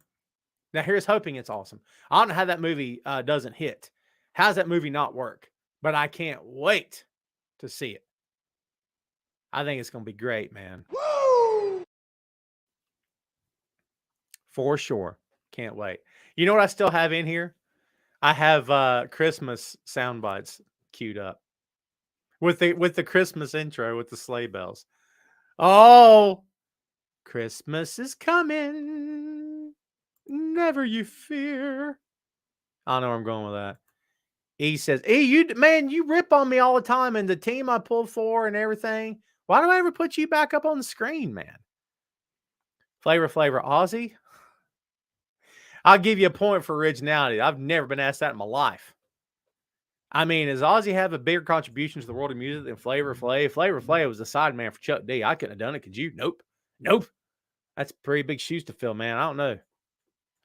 Now, here's hoping it's awesome. I don't know how that movie doesn't hit. How does that movie not work? But I can't wait to see it. I think it's going to be great, man. Woo! For sure. Can't wait. You know what I still have in here? I have Christmas sound bites queued up with the Christmas intro with the sleigh bells. Oh, Christmas is coming. Never you fear. I don't know where I'm going with that. E says, E, you rip on me all the time and the team I pulled for and everything. Why do I ever put you back up on the screen, man? Flavor Aussie. I'll give you a point for originality. I've never been asked that in my life. I mean, does Ozzy have a bigger contribution to the world of music than Flavor Flav? Flavor Flav was the sideman for Chuck D. I couldn't have done it. Could you? Nope. That's pretty big shoes to fill, man. I don't know.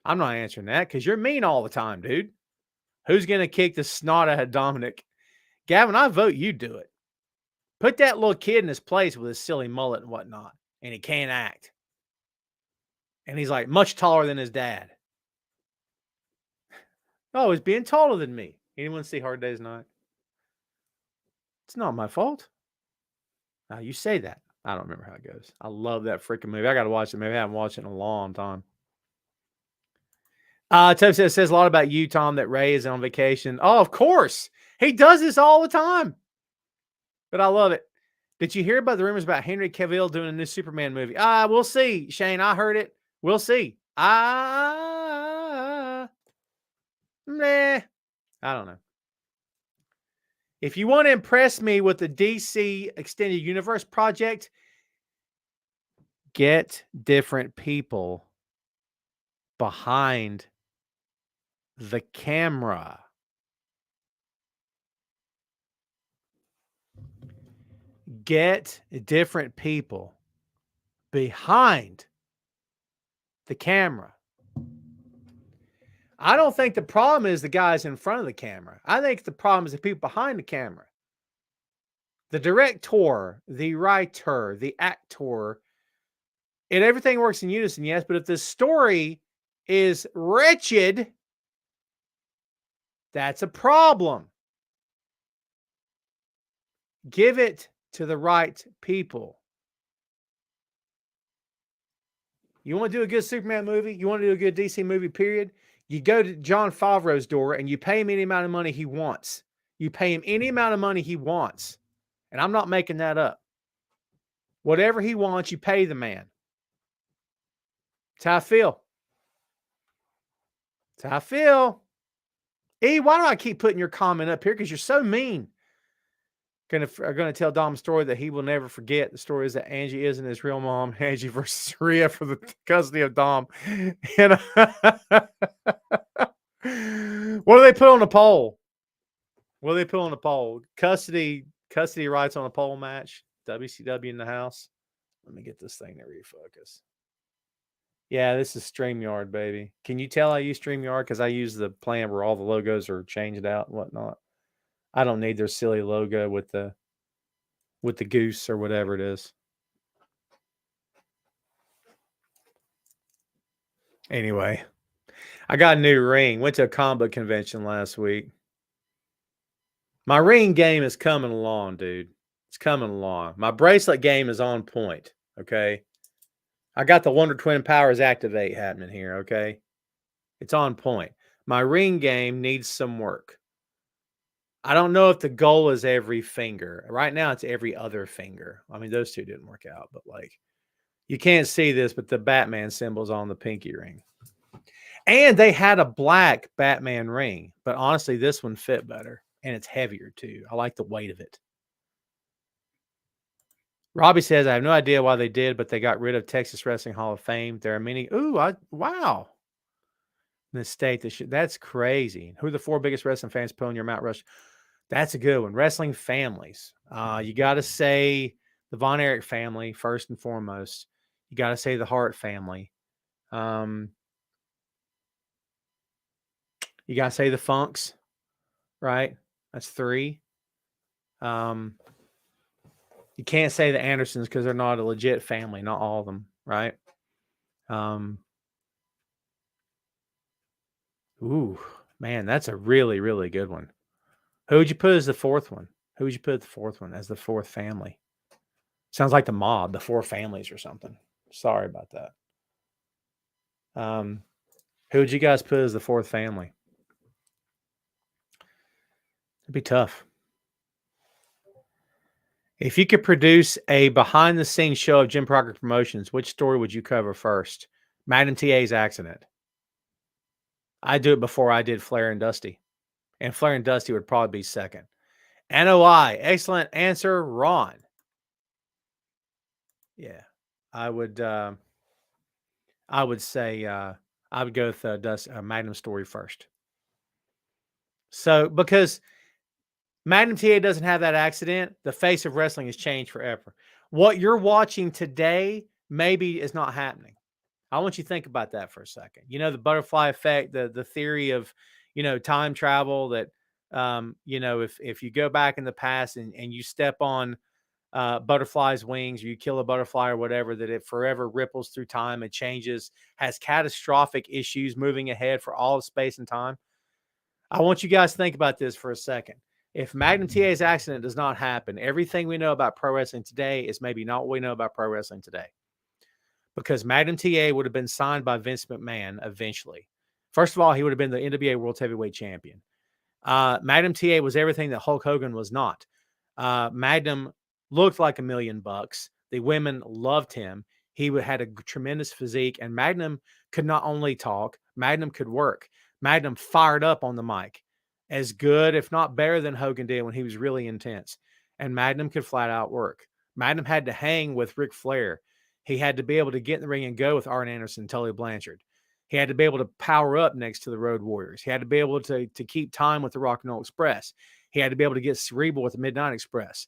I'm not answering that because you're mean all the time, dude. Who's going to kick the snot out of Dominic? Gavin, I vote you do it. Put that little kid in his place with his silly mullet and whatnot, and he can't act. And he's like much taller than his dad. Oh, he's being taller than me. Anyone see Hard Day's Night? It's not my fault. Now you say that. I don't remember how it goes. I love that freaking movie. I got to watch it. Maybe I haven't watched it in a long time. Toby says a lot about you, Tom, that Ray is on vacation. Oh, of course. He does this all the time. But I love it. Did you hear about the rumors about Henry Cavill doing a new Superman movie? We'll see, Shane. I heard it. We'll see. Nah. I don't know. If you want to impress me with the DC Extended Universe project, get different people behind the camera. Get different people behind the camera. I don't think the problem is the guys in front of the camera. I think the problem is the people behind the camera. The director, the writer, the actor, and everything works in unison, yes, but if the story is wretched, that's a problem. Give it to the right people. You want to do a good Superman movie? You want to do a good DC movie, period? You go to Jon Favreau's door and you pay him any amount of money he wants. You pay him any amount of money he wants. And I'm not making that up. Whatever he wants, you pay the man. That's how I feel. That's how I feel. E, why do I keep putting your comment up here? Because you're so mean. Gonna tell Dom a story that he will never forget. The story is that Angie isn't his real mom. Angie versus Rhea for the custody of Dom. And, what do they put on the poll? What do they put on the poll? Custody rights on a pole match. WCW in the house. Let me get this thing to refocus. Yeah, this is StreamYard, baby. Can you tell I use StreamYard? Because I use the plan where all the logos are changed out and whatnot. I don't need their silly logo with the goose or whatever it is. Anyway, I got a new ring. Went to a comic book convention last week. My ring game is coming along, dude. It's coming along. My bracelet game is on point, okay? I got the Wonder Twin Powers Activate happening here, okay? It's on point. My ring game needs some work. I don't know if the goal is every finger. Right now, it's every other finger. I mean, those two didn't work out, but like, you can't see this, but the Batman symbol's on the pinky ring. And they had a black Batman ring, but honestly, this one fit better, and it's heavier too. I like the weight of it. Robbie says, I have no idea why they did, but they got rid of Texas Wrestling Hall of Fame. There are many. Wow. In the state, that's crazy. Who are the 4 biggest wrestling fans put on your Mount Rush? That's a good one. Wrestling families. You got to say the Von Erich family first and foremost. You got to say the Hart family. You got to say the Funks, right? That's 3. You can't say the Andersons because they're not a legit family. Not all of them, right? Ooh, man, that's a really, really good one. Who would you put as the 4th one? Who would you put the 4th one as the 4th family? Sounds like the Mob, the 4 families or something. Sorry about that. Who would you guys put as the 4th family? It'd be tough. If you could produce a behind-the-scenes show of Jim Crockett Promotions, which story would you cover first? Magnum TA's accident. I'd do it before I did Flair and Dusty. And Flair and Dusty would probably be second. NOI. Excellent answer, Ron. Yeah. I would say I would go with Magnum story first. So, because Magnum TA doesn't have that accident, the face of wrestling has changed forever. What you're watching today maybe is not happening. I want you to think about that for a second. You know, the butterfly effect, the theory of, time travel that, if you go back in the past and you step on butterfly's wings, or you kill a butterfly or whatever, that it forever ripples through time and changes, has catastrophic issues moving ahead for all of space and time. I want you guys to think about this for a second. If Magnum TA's accident does not happen, everything we know about pro wrestling today is maybe not what we know about pro wrestling today. Because Magnum TA would have been signed by Vince McMahon eventually. First of all, he would have been the NWA World Heavyweight Champion. Magnum TA was everything that Hulk Hogan was not. Magnum looked like $1 million. The women loved him. He had a tremendous physique, and Magnum could not only talk, Magnum could work. Magnum fired up on the mic, as good, if not better than Hogan did when he was really intense. And Magnum could flat out work. Magnum had to hang with Ric Flair. He had to be able to get in the ring and go with Arn Anderson and Tully Blanchard. He had to be able to power up next to the Road Warriors. He had to be able to keep time with the Rock and Roll Express. He had to be able to get cerebral with the Midnight Express.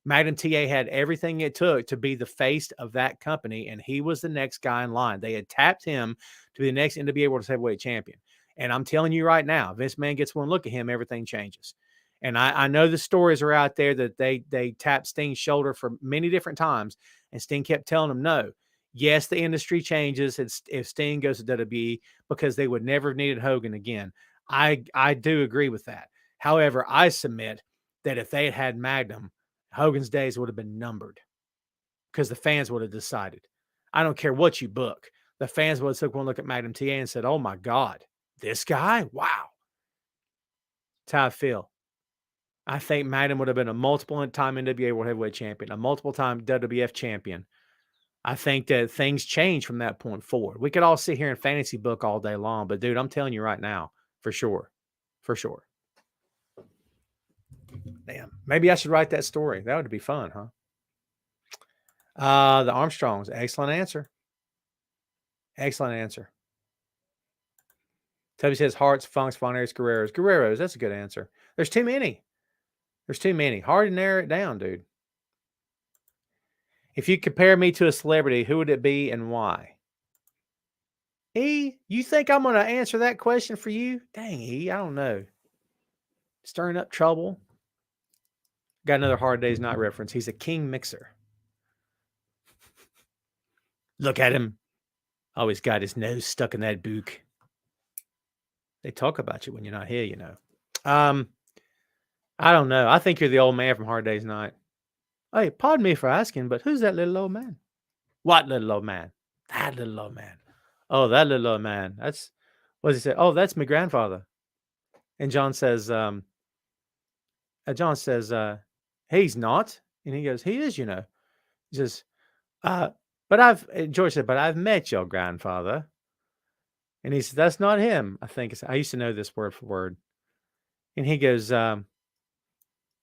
Magnum TA had everything it took to be the face of that company, and he was the next guy in line. They had tapped him to be the next NWA World Heavyweight Champion. And I'm telling you right now, Vince McMahon gets one look at him, everything changes. And I know the stories are out there that they tapped Sting's shoulder for many different times, and Sting kept telling him no. Yes, the industry changes if Sting goes to WWE because they would never have needed Hogan again. I do agree with that. However, I submit that if they had Magnum, Hogan's days would have been numbered because the fans would have decided. I don't care what you book. The fans would have took one look at Magnum TA and said, oh my God, this guy? Wow. That's how I feel. I think Magnum would have been a multiple-time NWA World Heavyweight Champion, a multiple-time WWF champion. I think that things change from that point forward. We could all sit here and fantasy book all day long, but dude, I'm telling you right now, for sure. For sure. Damn. Maybe I should write that story. That would be fun, huh? The Armstrongs. Excellent answer. Excellent answer. Toby says Hearts, Funks, Von Erichs, Guerreros. Guerreros, that's a good answer. There's too many. There's too many. Hard to narrow it down, dude. If you compare me to a celebrity, who would it be and why? E, you think I'm going to answer that question for you? Dang, E, I don't know. Stirring up trouble. Got another Hard Day's Night reference. He's a king mixer. Look at him. Always got his nose stuck in that book. They talk about you when you're not here, you know. I don't know. I think you're the old man from Hard Day's Night. Hey, pardon me for asking, but who's that little old man? What little old man? That little old man. Oh, that little old man. That's, what does he say? Oh, that's my grandfather. And John says, he's not. And he goes, he is, you know. He says, George said, but I've met your grandfather. And he said, that's not him. I think I used to know this word for word. And he goes, oh,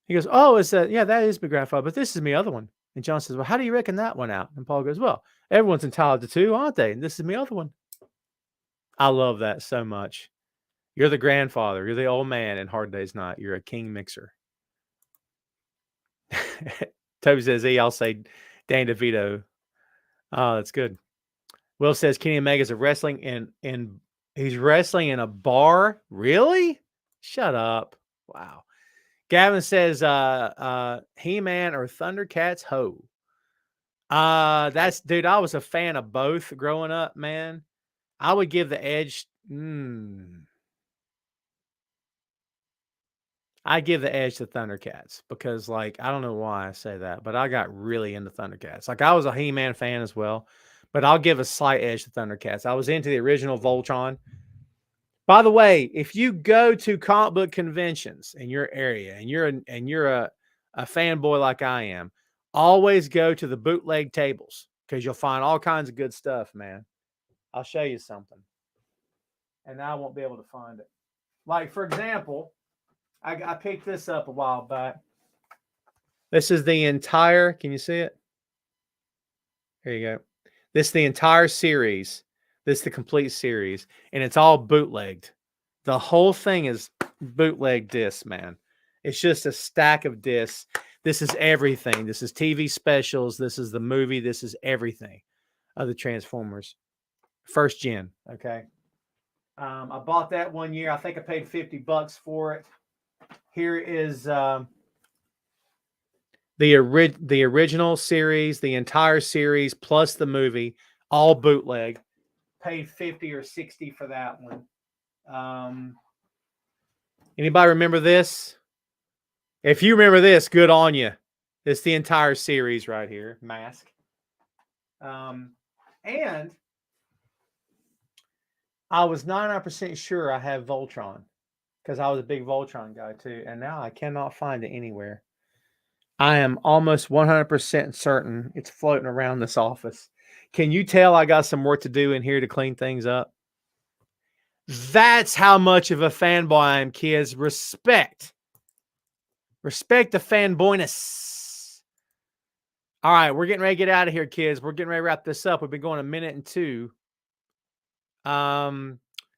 yeah, that is my grandfather, but this is my other one. And John says, well, how do you reckon that one out? And Paul goes, well, everyone's entitled to two, aren't they? And this is my other one. I love that so much. You're the grandfather. You're the old man in Hard Day's Night. You're a king mixer. Toby says, I'll say Dan DeVito. Oh, that's good. Will says Kenny Omega's a wrestling and he's wrestling in a bar. Really? Shut up. Wow. Gavin says He-Man or Thundercats Ho. That's, dude, I was a fan of both growing up, man. I would give the edge. I give the edge to Thundercats because, like, I don't know why I say that, but I got really into Thundercats. Like, I was a He-Man fan as well, but I'll give a slight edge to Thundercats. I was into the original Voltron. By the way, if you go to comic book conventions in your area and you're a fanboy like I am, always go to the bootleg tables because you'll find all kinds of good stuff, man. I'll show you something. And I won't be able to find it. Like, for example, I picked this up a while back. This is the entire, can you see it? Here you go. This is the entire series. This is the complete series. And it's all bootlegged. The whole thing is bootleg discs, man. It's just a stack of discs. This is everything. This is TV specials. This is the movie. This is everything of the Transformers. First gen, okay? I bought that one year. I think I paid $50 for it. Here is the original series, the entire series, plus the movie, all bootleg. Paid $50 or $60 for that one. Anybody remember this? If you remember this, good on you. It's the entire series right here, Mask. And I was 99% sure I have Voltron because I was a big Voltron guy too. And now I cannot find it anywhere. I am almost 100% certain it's floating around this office. Can you tell I got some work to do in here to clean things up? That's how much of a fanboy I am, kids. Respect. Respect the fanboyness. All right, we're getting ready to get out of here, kids. We're getting ready to wrap this up. We've been going 1 minute and 2.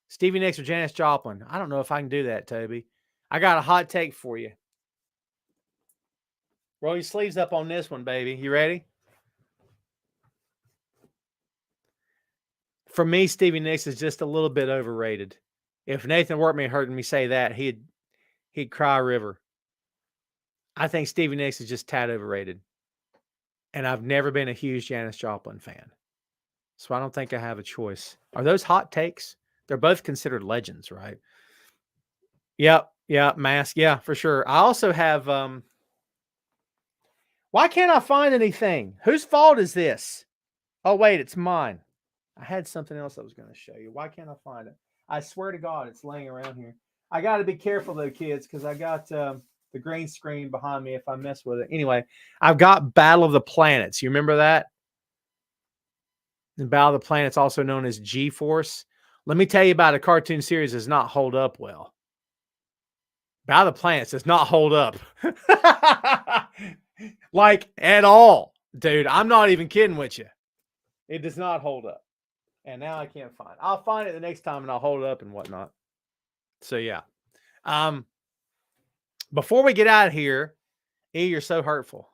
Stevie Nicks or Janis Joplin. I don't know if I can do that, Toby. I got a hot take for you. Roll your sleeves up on this one, baby. You ready? For me, Stevie Nicks is just a little bit overrated. If Nathan Workman heard me say that, he'd cry a river. I think Stevie Nicks is just tad overrated. And I've never been a huge Janis Joplin fan. So I don't think I have a choice. Are those hot takes? They're both considered legends, right? Yep. Yeah. Mask. Yeah, for sure. I also have, why can't I find anything? Whose fault is this? Oh, wait, it's mine. I had something else I was going to show you. Why can't I find it? I swear to God, it's laying around here. I got to be careful though, kids, because I got, the green screen behind me if I mess with it. Anyway, I've got Battle of the Planets. You remember that? And Battle of the Planets, also known as G-Force. Let me tell you about a cartoon series that does not hold up well. Battle of the Planets does not hold up. Like, at all. Dude, I'm not even kidding with you. It does not hold up. And now I can't find it. I'll find it the next time and I'll hold it up and whatnot. So, yeah. Before we get out of here, E, you're so hurtful.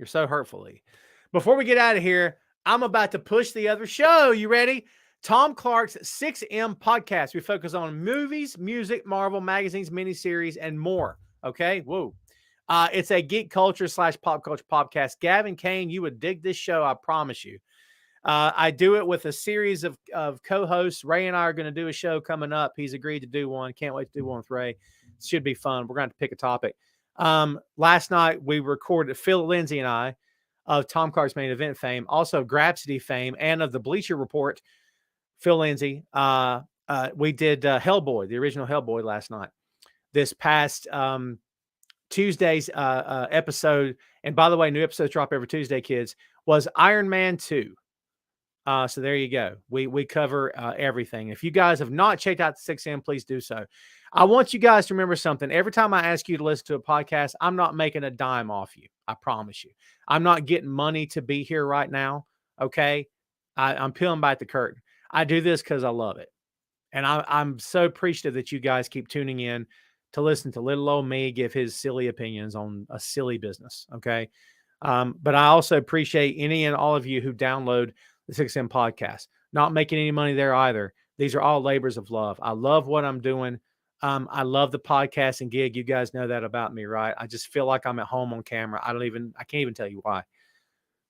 You're so hurtful, E. Before we get out of here, I'm about to push the other show. You ready? Tom Clark's 6M podcast. We focus on movies, music, Marvel, magazines, miniseries, and more. Okay? Whoa. It's a geek culture / pop culture podcast. Gavin Kane, you would dig this show, I promise you. I do it with a series of co-hosts. Ray and I are going to do a show coming up. He's agreed to do one. Can't wait to do one with Ray. Should be fun. We're going to pick a topic. Last night we recorded, Phil Lindsay and I, of Tom Clark's Main Event fame, also Grapsody fame, and of the Bleacher Report, Phil Lindsay. We did Hellboy, the original Hellboy, last night. This past Tuesday's episode, and by the way, new episodes drop every Tuesday, kids, was Iron Man 2. So there you go. We cover everything. If you guys have not checked out the 6M, please do so. I want you guys to remember something. Every time I ask you to listen to a podcast, I'm not making a dime off you. I promise you. I'm not getting money to be here right now. Okay. I'm peeling back the curtain. I do this because I love it. And I'm so appreciative that you guys keep tuning in to listen to little old me give his silly opinions on a silly business. Okay. But I also appreciate any and all of you who download the 6M podcast. Not making any money there either. These are all labors of love. I love what I'm doing. I love the podcast and gig. You guys know that about me, right? I just feel like I'm at home on camera. I can't even tell you why,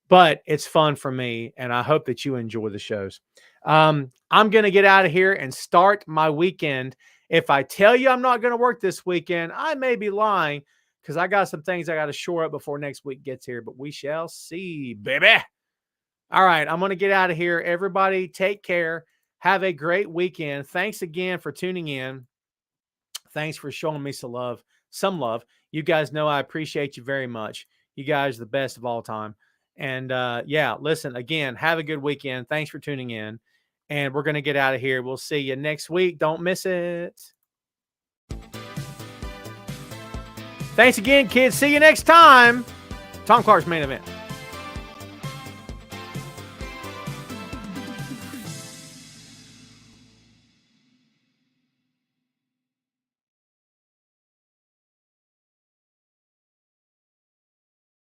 but it's fun for me. And I hope that you enjoy the shows. I'm going to get out of here and start my weekend. If I tell you I'm not going to work this weekend, I may be lying because I got some things I got to shore up before next week gets here, but we shall see, baby. All right. I'm going to get out of here. Everybody take care. Have a great weekend. Thanks again for tuning in. Thanks for showing me some love. You guys know I appreciate you very much. You guys are the best of all time. And yeah, listen, again, have a good weekend. Thanks for tuning in. And we're going to get out of here. We'll see you next week. Don't miss it. Thanks again, kids. See you next time. Tom Clark's Main Event.